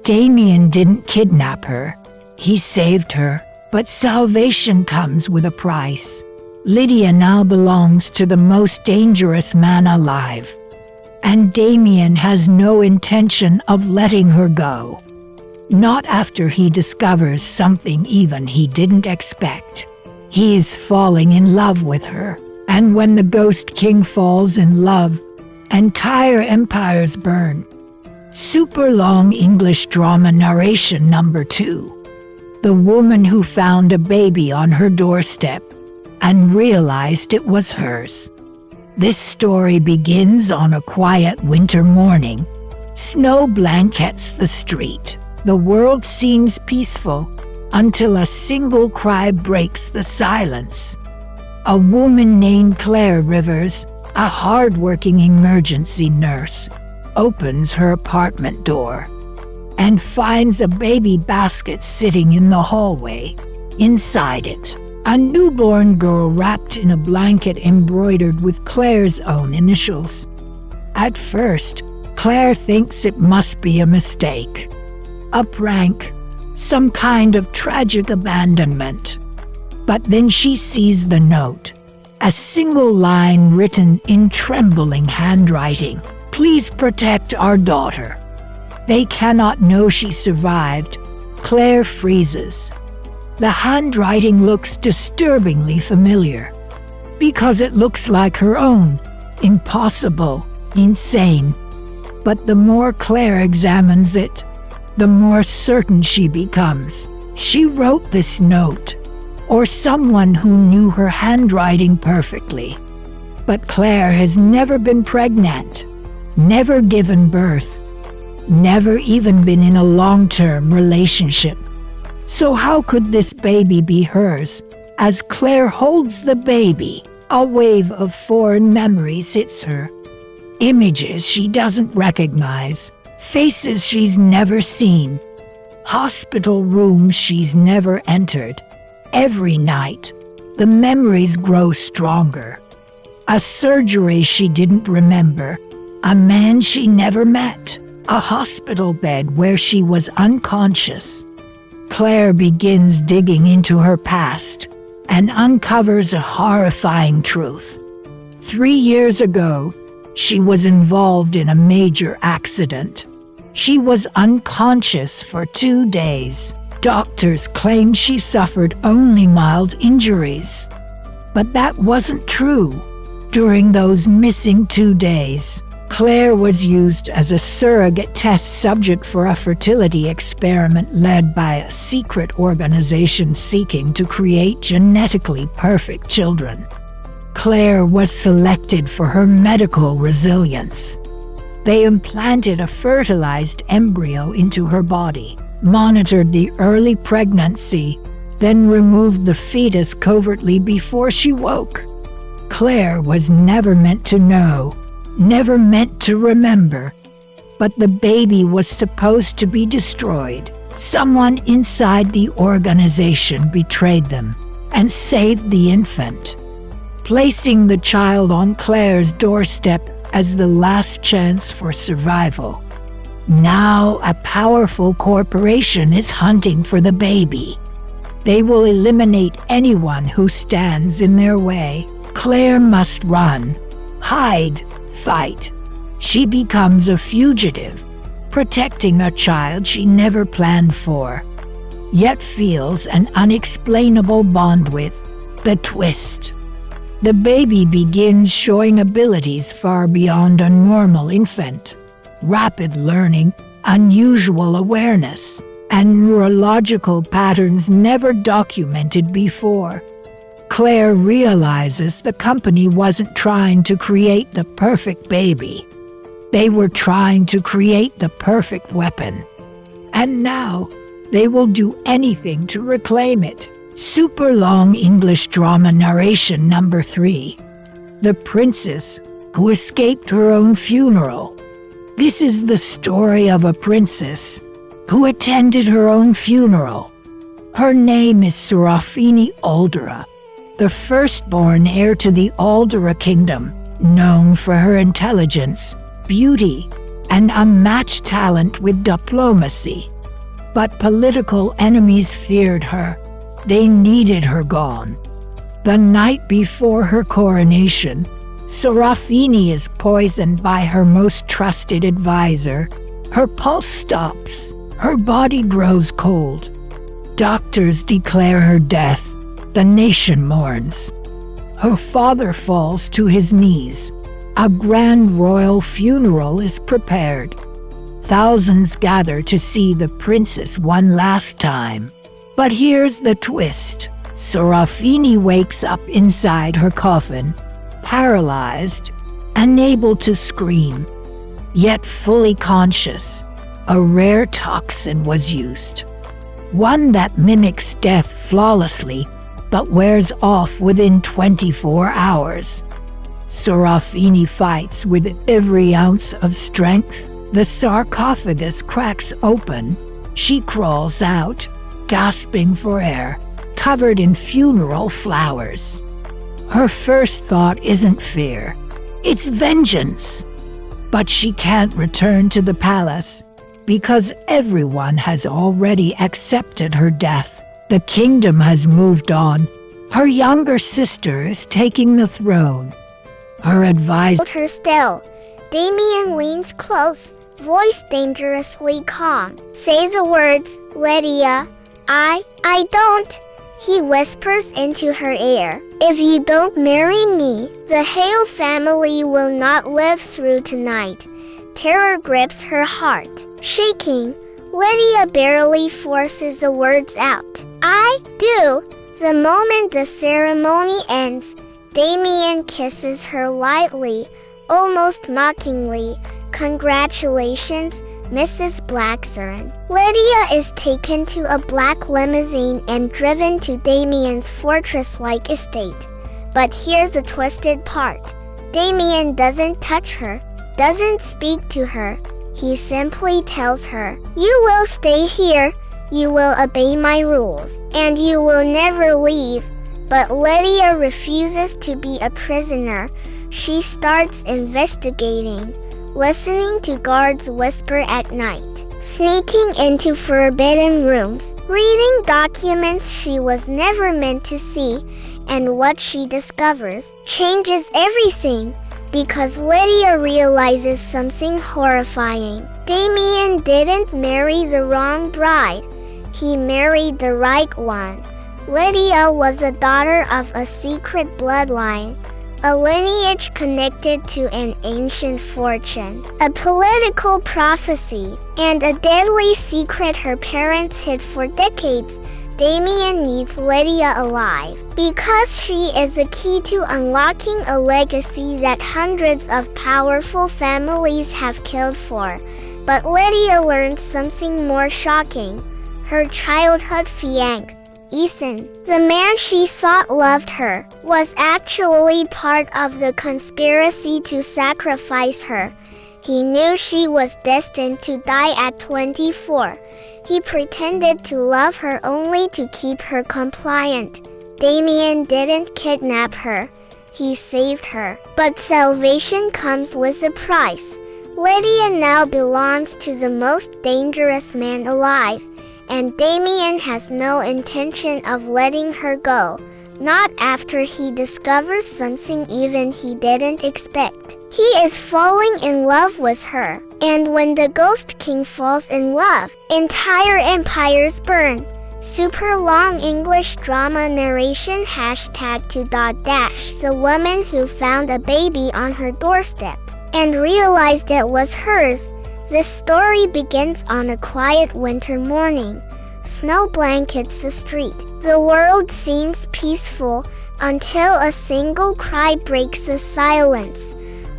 Damien didn't kidnap her. He saved her, but salvation comes with a price. Lydia now belongs to the most dangerous man alive, and Damien has no intention of letting her go. Not after he discovers something even he didn't expect. He is falling in love with her, and when the Ghost King falls in love, entire empires burn. Super long English drama narration number 2. The woman who found a baby on her doorstep and realized it was hers. This story begins on a quiet winter morning. Snow blankets the street. The world seems peaceful until a single cry breaks the silence. A woman named Claire Rivers, a hard-working emergency nurse, opens her apartment door and finds a baby basket sitting in the hallway. Inside it, a newborn girl wrapped in a blanket embroidered with Claire's own initials. At first, Claire thinks it must be a mistake, a prank, some kind of tragic abandonment. But then she sees the note, a single line written in trembling handwriting. "Please protect our daughter." They cannot know she survived. Claire freezes. The handwriting looks disturbingly familiar, because it looks like her own. Impossible, insane. But the more Claire examines it, the more certain she becomes. She wrote this note, or someone who knew her handwriting perfectly. But Claire has never been pregnant, never given birth, never even been in a long-term relationship. So how could this baby be hers? As Claire holds the baby, a wave of foreign memories hits her. Images she doesn't recognize, faces she's never seen, hospital rooms she's never entered. Every night, the memories grow stronger. A surgery she didn't remember, a man she never met, a hospital bed where she was unconscious. Claire begins digging into her past and uncovers a horrifying truth. 3 years ago, she was involved in a major accident. She was unconscious for 2 days. Doctors claimed she suffered only mild injuries. But that wasn't true. During those missing 2 days, Claire was used as a surrogate test subject for a fertility experiment led by a secret organization seeking to create genetically perfect children. Claire was selected for her medical resilience. They implanted a fertilized embryo into her body, monitored the early pregnancy, then removed the fetus covertly before she woke. Claire was never meant to know, never meant to remember, but the baby was supposed to be destroyed. Someone inside the organization betrayed them and saved the infant, placing the child on Claire's doorstep as the last chance for survival. Now a powerful corporation is hunting for the baby. They will eliminate anyone who stands in their way. Claire must run, hide, fight. She becomes a fugitive, protecting a child she never planned for, yet feels an unexplainable bond with. The twist. The baby begins showing abilities far beyond a normal infant. Rapid learning, unusual awareness, and neurological patterns never documented before. Claire realizes the company wasn't trying to create the perfect baby. They were trying to create the perfect weapon. And now, they will do anything to reclaim it. Super long English drama narration number 3. The princess who escaped her own funeral. This is the story of a princess who attended her own funeral. Her name is Serafini Eldoria, the firstborn heir to the Eldoria kingdom, known for her intelligence, beauty, and unmatched talent with diplomacy. But political enemies feared her. They needed her gone. The night before her coronation, Serafini is poisoned by her most trusted advisor. Her pulse stops. Her body grows cold. Doctors declare her death. The nation mourns. Her father falls to his knees. A grand royal funeral is prepared. Thousands gather to see the princess one last time. But here's the twist. Serafini wakes up inside her coffin, paralyzed, unable to scream, yet fully conscious. A rare toxin was used, one that mimics death flawlessly but wears off within 24 hours. Serafini fights with every ounce of strength. The sarcophagus cracks open. She crawls out, gasping for air, covered in funeral flowers. Her first thought isn't fear, it's vengeance. But she can't return to the palace because everyone has already accepted her death. The kingdom has moved on. Her younger sister is taking the throne. Her advisor Hold her still. Damien leans close, voice dangerously calm. Say the words, Lydia. I don't. He whispers into her ear. If you don't marry me, the Hale family will not live through tonight. Terror grips her heart. Shaking, Lydia barely forces the words out. I do. The moment the ceremony ends, Damien kisses her lightly, almost mockingly. Congratulations, Mrs. Blackthorn. Lydia is taken to a black limousine and driven to Damien's fortress-like estate. But here's the twisted part. Damien doesn't touch her, doesn't speak to her. He simply tells her, "You will stay here, you will obey my rules, and you will never leave." But Lydia refuses to be a prisoner. She starts investigating, listening to guards whisper at night, sneaking into forbidden rooms, reading documents she was never meant to see, and what she discovers changes everything because Lydia realizes something horrifying. Damien didn't marry the wrong bride. He married the right one. Lydia was the daughter of a secret bloodline, a lineage connected to an ancient fortune, a political prophecy, and a deadly secret her parents hid for decades. Damien needs Lydia alive because she is the key to unlocking a legacy that hundreds of powerful families have killed for. But Lydia learns something more shocking. Her childhood fiancé, Eason. The man she sought loved her, was actually part of the conspiracy to sacrifice her. He knew she was destined to die at 24. He pretended to love her only to keep her compliant. Damien didn't kidnap her. He saved her. But salvation comes with a price. Lydia now belongs to the most dangerous man alive, and Damien has no intention of letting her go. Not after he discovers something even he didn't expect. He is falling in love with her, and when the Ghost King falls in love, entire empires burn. Super long English drama narration #2.dash. The woman who found a baby on her doorstep and realized it was hers. This story begins on a quiet winter morning. Snow blankets the street. The world seems peaceful until a single cry breaks the silence.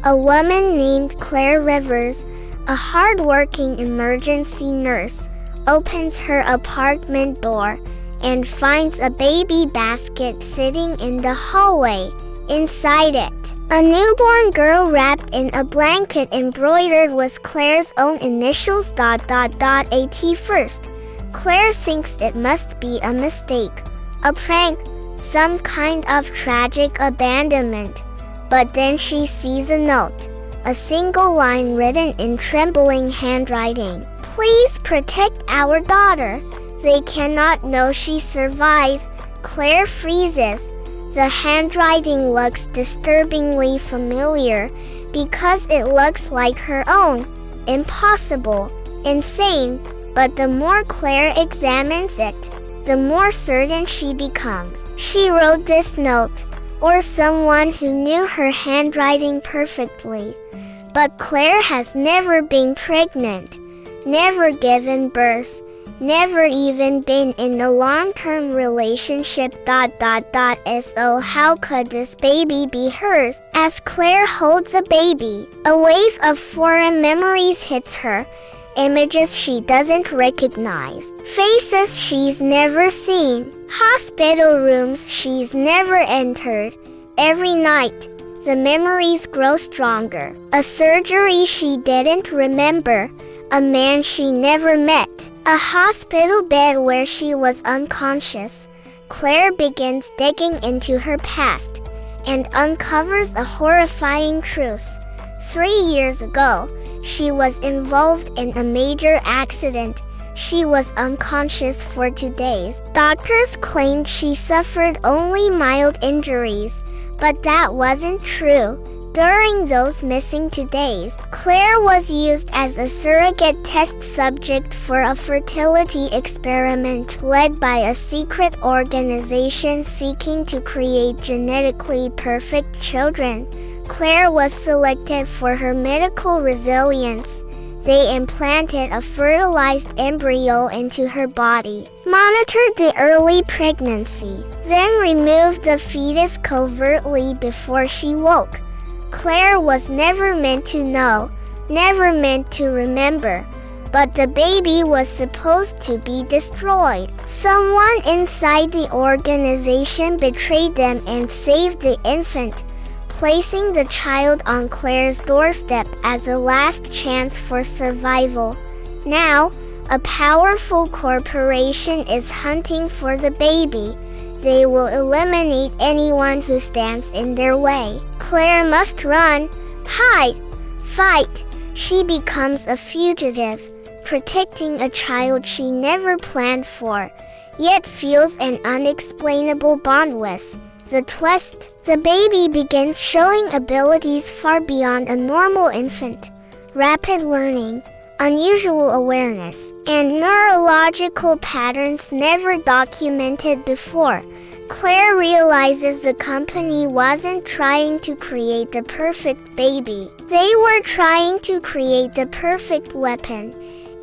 A woman named Claire Rivers, a hard-working emergency nurse, opens her apartment door and finds a baby basket sitting in the hallway. Inside it, a newborn girl wrapped in a blanket embroidered with Claire's own initials ... at first. Claire thinks it must be a mistake, a prank, some kind of tragic abandonment. But then she sees a note, a single line written in trembling handwriting. Please protect our daughter. They cannot know she survived. Claire freezes. The handwriting looks disturbingly familiar because it looks like her own. Impossible, insane. But the more Claire examines it, the more certain she becomes. She wrote this note, or someone who knew her handwriting perfectly. But Claire has never been pregnant, never given birth, never even been in a long-term relationship ... So how could this baby be hers? As Claire holds a baby, a wave of foreign memories hits her. Images she doesn't recognize, faces she's never seen, hospital rooms she's never entered. Every night, the memories grow stronger. A surgery she didn't remember, a man she never met, a hospital bed where she was unconscious. Claire begins digging into her past and uncovers a horrifying truth. 3 years ago, she was involved in a major accident. She was unconscious for 2 days. Doctors claimed she suffered only mild injuries, but that wasn't true. During those missing 2 days, Claire was used as a surrogate test subject for a fertility experiment led by a secret organization seeking to create genetically perfect children. Claire was selected for her medical resilience. They implanted a fertilized embryo into her body, monitored the early pregnancy, then removed the fetus covertly before she woke. Claire was never meant to know, never meant to remember, but the baby was supposed to be destroyed. Someone inside the organization betrayed them and saved the infant, placing the child on Claire's doorstep as a last chance for survival. Now, a powerful corporation is hunting for the baby. They will eliminate anyone who stands in their way. Claire must run, hide, fight. She becomes a fugitive, protecting a child she never planned for, yet feels an unexplainable bond with. The twist, the baby begins showing abilities far beyond a normal infant. Rapid learning, unusual awareness, and neurological patterns never documented before. Claire realizes the company wasn't trying to create the perfect baby. They were trying to create the perfect weapon.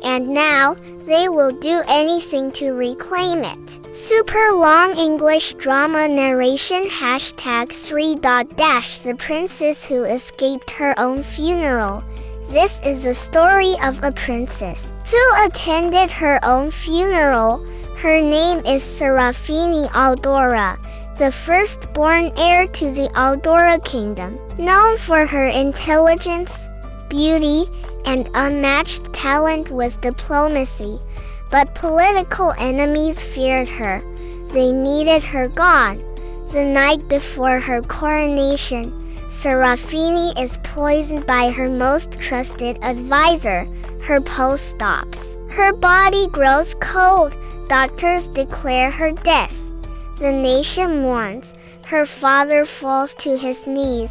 And now, they will do anything to reclaim it. Super long English drama narration #3.dash. The princess who escaped her own funeral. This is the story of a princess who attended her own funeral. Her name is Serafini Eldora, the firstborn heir to the Eldora kingdom. Known for her intelligence, beauty, and unmatched talent with diplomacy, but political enemies feared her. They needed her gone. The night before her coronation, Serafini is poisoned by her most trusted advisor. Her pulse stops. Her body grows cold. Doctors declare her death. The nation mourns. Her father falls to his knees.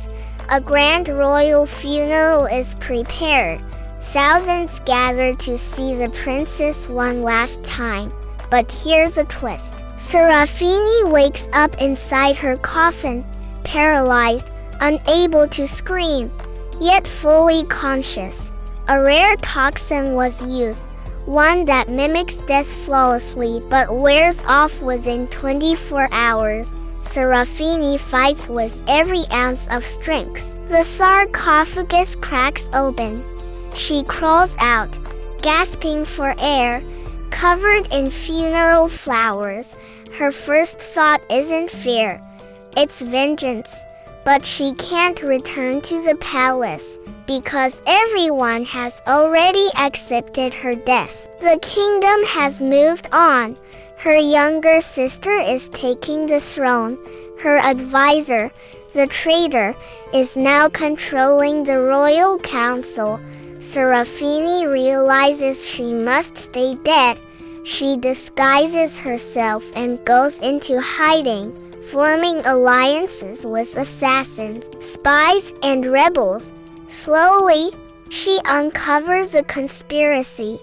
A grand royal funeral is prepared. Thousands gather to see the princess one last time. But here's a twist. Serafini wakes up inside her coffin, paralyzed, unable to scream, yet fully conscious. A rare toxin was used, one that mimics death flawlessly but wears off within 24 hours. Serafini fights with every ounce of strength. The sarcophagus cracks open. She crawls out, gasping for air, covered in funeral flowers. Her first thought isn't fear, it's vengeance. But she can't return to the palace because everyone has already accepted her death. The kingdom has moved on. Her younger sister is taking the throne. Her advisor, the traitor, is now controlling the royal council. Serafini realizes she must stay dead. She disguises herself and goes into hiding, forming alliances with assassins, spies, and rebels. Slowly, she uncovers the conspiracy.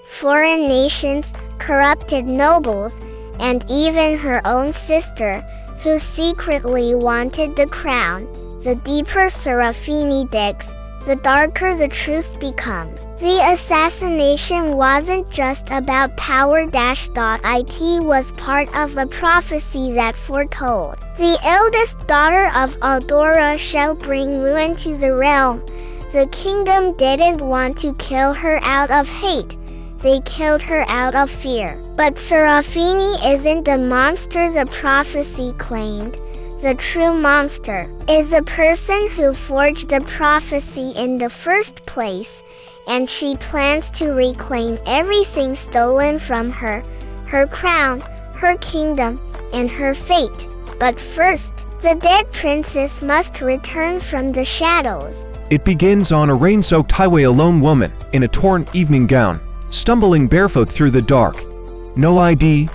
Foreign nations, corrupted nobles, and even her own sister, who secretly wanted the crown. The deeper Serafini digs, the darker the truth becomes. The assassination wasn't just about power. It was part of a prophecy that foretold. The eldest daughter of Eldora shall bring ruin to the realm. The kingdom didn't want to kill her out of hate. They killed her out of fear. But Serafini isn't the monster the prophecy claimed. The true monster is the person who forged the prophecy in the first place, and she plans to reclaim everything stolen from her, her crown, her kingdom, and her fate. But first, the dead princess must return from the shadows. It begins on a rain-soaked highway. A lone woman in a torn evening gown, stumbling barefoot through the dark. No ID,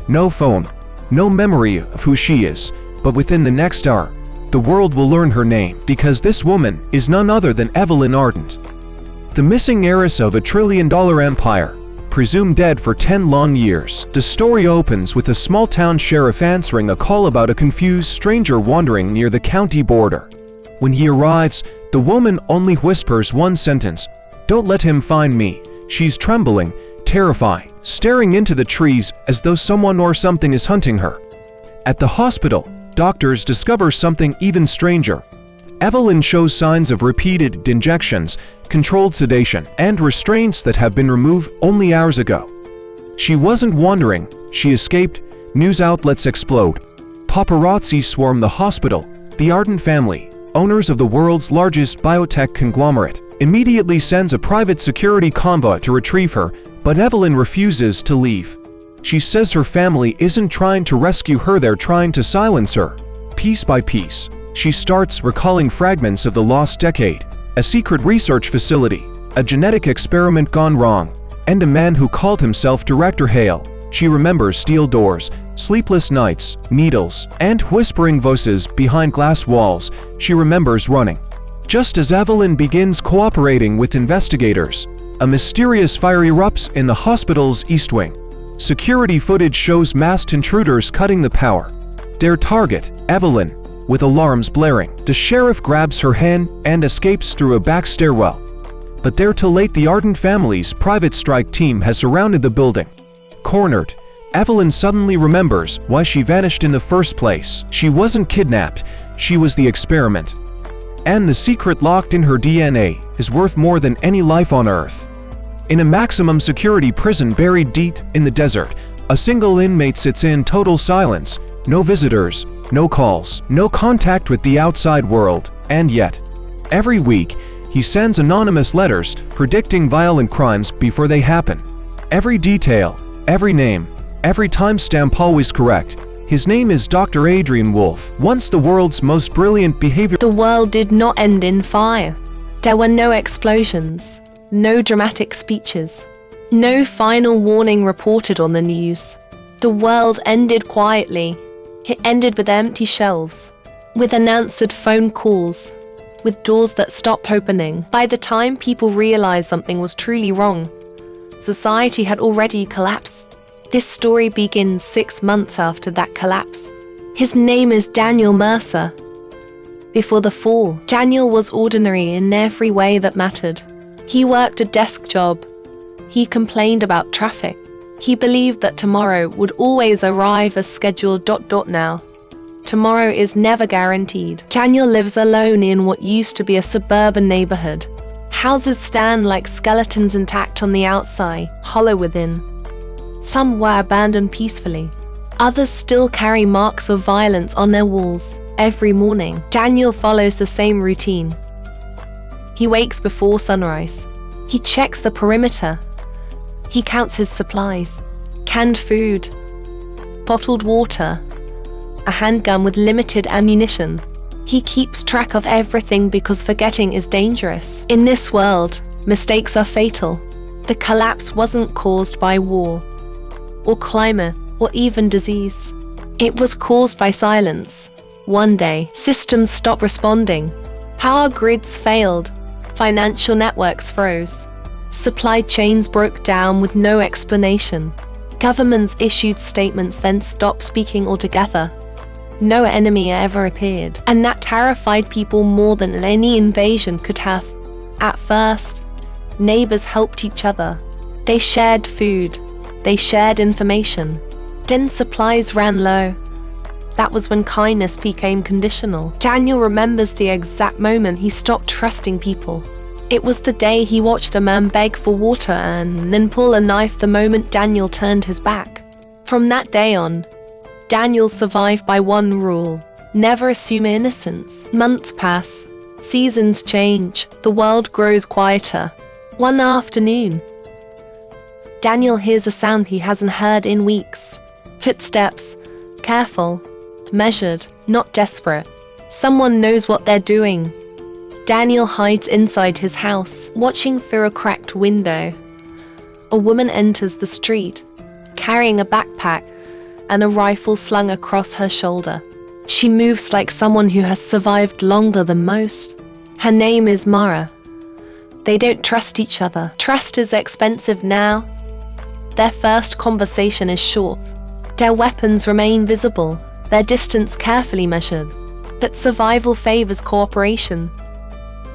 no phone, no memory of who she is. But within the next hour, the world will learn her name, because this woman is none other than Evelyn Ardent, the missing heiress of $1 trillion empire, presumed dead for 10 long years. The story opens with a small-town sheriff answering a call about a confused stranger wandering near the county border. When he arrives, the woman only whispers one sentence: "Don't let him find me." She's trembling, terrified, staring into the trees as though someone or something is hunting her. At the hospital, doctors discover something even stranger. Evelyn shows signs of repeated injections, controlled sedation, and restraints that have been removed only hours ago. She wasn't wandering, she escaped. News outlets explode. Paparazzi swarm the hospital. The Ardent family, owners of the world's largest biotech conglomerate, immediately sends a private security convoy to retrieve her, but Evelyn refuses to leave. She says her family isn't trying to rescue her, they're trying to silence her. Piece by piece, she starts recalling fragments of the lost decade, a secret research facility, a genetic experiment gone wrong, and a man who called himself Director Hale. She remembers steel doors, sleepless nights, needles, and whispering voices behind glass walls. She remembers running. Just as Evelyn begins cooperating with investigators, a mysterious fire erupts in the hospital's east wing. Security footage shows masked intruders cutting the power. Their target, Evelyn, with alarms blaring. The sheriff grabs her hand and escapes through a back stairwell. But they're too late. The Ardent family's private strike team has surrounded the building. Cornered, Evelyn suddenly remembers why she vanished in the first place. She wasn't kidnapped, she was the experiment. And the secret locked in her DNA is worth more than any life on Earth. In a maximum security prison buried deep in the desert, A single inmate sits in total silence, no visitors, no calls, no contact with the outside world, and yet, every week, he sends anonymous letters predicting violent crimes before they happen. Every detail, every name, every timestamp always correct. His name is Dr. Adrian Wolfe, once the world's most brilliant behavior. The world did not end in fire. There were no explosions, no dramatic speeches, no final warning reported on the news. The world ended quietly. It ended with empty shelves, with unanswered phone calls, with doors that stopped opening. By the time people realized something was truly wrong, society had already collapsed. This story begins 6 months after that collapse. His name is Daniel Mercer. Before the fall, Daniel was ordinary in every way that mattered. He worked a desk job. He complained about traffic. He believed that tomorrow would always arrive as scheduled. Now, tomorrow is never guaranteed. Daniel lives alone in what used to be a suburban neighborhood. Houses stand like skeletons intact on the outside, hollow within. Some were abandoned peacefully. Others still carry marks of violence on their walls. Every morning, Daniel follows the same routine. He wakes before sunrise. He checks the perimeter. He counts his supplies. Canned food, bottled water, a handgun with limited ammunition. He keeps track of everything because forgetting is dangerous. In this world, mistakes are fatal. The collapse wasn't caused by war, or climate, or even disease. It was caused by silence. One day, systems stopped responding. Power grids failed. Financial networks froze. Supply chains broke down with no explanation. Governments issued statements then stopped speaking altogether. No enemy ever appeared, and that terrified people more than any invasion could have. At first, neighbors helped each other. They shared food. They shared information. Then supplies ran low. That was when kindness became conditional. Daniel remembers the exact moment he stopped trusting people. It was the day he watched a man beg for water and then pull a knife the moment Daniel turned his back. From that day on, Daniel survived by one rule: never assume innocence. Months pass. Seasons change. The world grows quieter. One afternoon, Daniel hears a sound he hasn't heard in weeks. Footsteps, careful, measured, not desperate. Someone knows what they're doing. Daniel hides inside his house, watching through a cracked window. A woman enters the street, carrying a backpack and a rifle slung across her shoulder. She moves like someone who has survived longer than most. Her name is Mara. They don't trust each other. Trust is expensive now. Their first conversation is short. Their weapons remain visible, their distance carefully measured. But survival favors cooperation.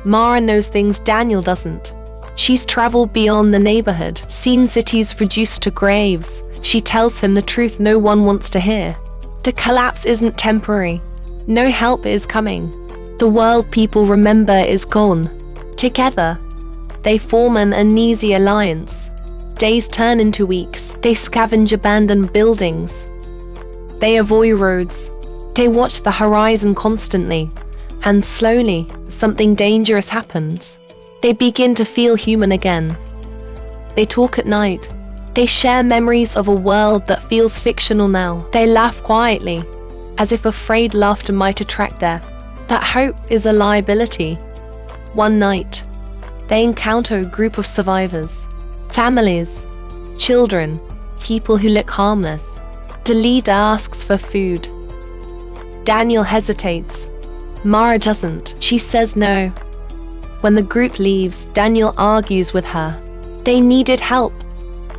Mara knows things Daniel doesn't. She's traveled beyond the neighborhood, seen cities reduced to graves. She tells him the truth no one wants to hear. The collapse isn't temporary. No help is coming. The world people remember is gone. Together, they form an uneasy alliance. Days turn into weeks. They scavenge abandoned buildings. They avoid roads. They watch the horizon constantly. And slowly, something dangerous happens. They begin to feel human again. They talk at night. They share memories of a world that feels fictional now. They laugh quietly, as if afraid laughter might attract death. But hope is a liability. One night, they encounter a group of survivors. Families, children, people who look harmless. The leader asks for food. Daniel hesitates. Mara doesn't. She says no. When the group leaves, Daniel argues with her. They needed help.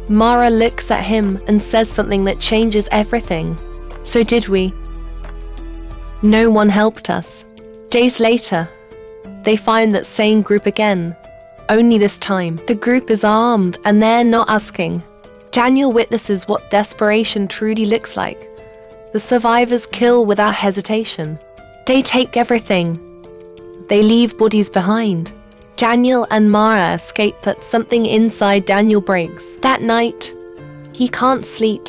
Mara looks at him and says something that changes everything. So did we? No one helped us. Days later, they find that same group again. Only this time, the group is armed and they're not asking. Daniel witnesses what desperation truly looks like. The survivors kill without hesitation. They take everything. They leave bodies behind. Daniel and Mara escape, but something inside Daniel breaks. That night, he can't sleep.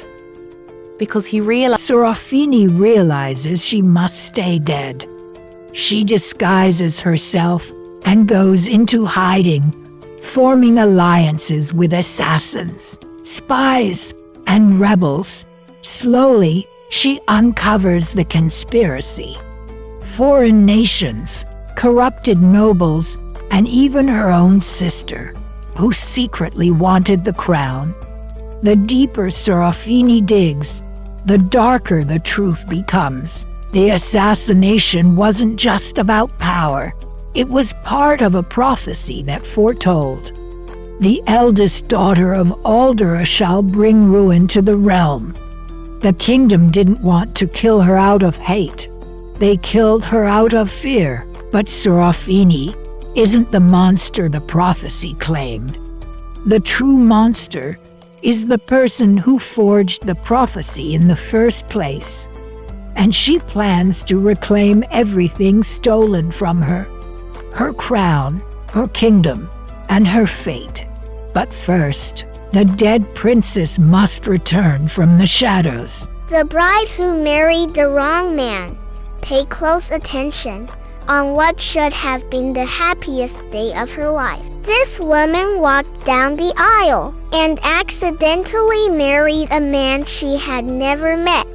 because he realized Serafini realizes she must stay dead. She disguises herself and goes into hiding, forming alliances with assassins, spies, and rebels. Slowly, she uncovers the conspiracy. Foreign nations, corrupted nobles, and even her own sister, who secretly wanted the crown. The deeper Serafini digs, the darker the truth becomes. The assassination wasn't just about power. It was part of a prophecy that foretold the eldest daughter of Eldoria shall bring ruin to the realm. The kingdom didn't want to kill her out of hate. They killed her out of fear. But Serafini isn't the monster the prophecy claimed. The true monster is the person who forged the prophecy in the first place. And she plans to reclaim everything stolen from her. Her crown, her kingdom, and her fate. But first, the dead princess must return from the shadows. The bride who married the wrong man. Pay close attention on what should have been the happiest day of her life. This woman walked down the aisle and accidentally married a man she had never met.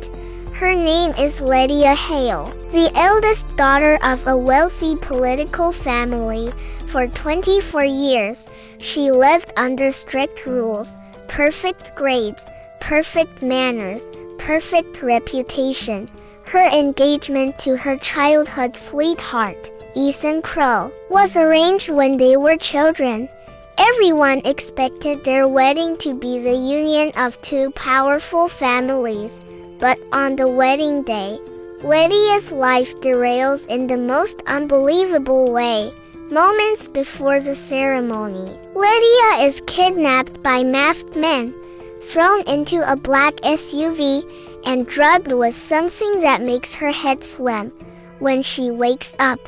Her name is Lydia Hale, the eldest daughter of a wealthy political family. For 24 years, she lived under strict rules, perfect grades, perfect manners, perfect reputation. Her engagement to her childhood sweetheart, Ethan Crow, was arranged when they were children. Everyone expected their wedding to be the union of two powerful families. But on the wedding day, Lydia's life derails in the most unbelievable way. Moments before the ceremony, Lydia is kidnapped by masked men, thrown into a black SUV, and drugged with something that makes her head swim. When she wakes up,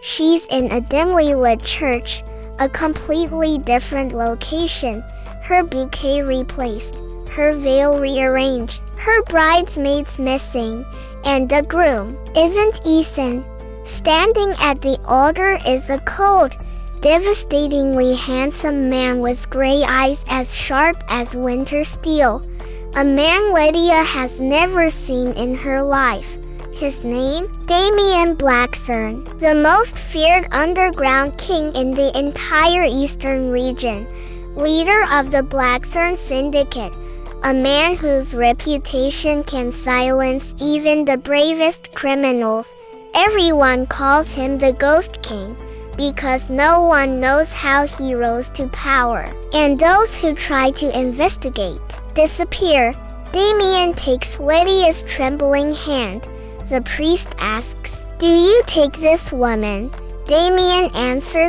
she's in a dimly lit church, a completely different location, her bouquet replaced, her veil rearranged, her bridesmaids missing, and the groom isn't Ethan. Standing at the altar is a cold, devastatingly handsome man with gray eyes as sharp as winter steel. A man Lydia has never seen in her life. His name? Damien Blackthorn, the most feared underground king in the entire eastern region, leader of the Blackthorn Syndicate, a man whose reputation can silence even the bravest criminals. Everyone calls him the Ghost King, because no one knows how he rose to power, and those who try to investigate disappear. Damien takes Lydia's trembling hand. The priest asks, "Do you take this woman?" Damien answers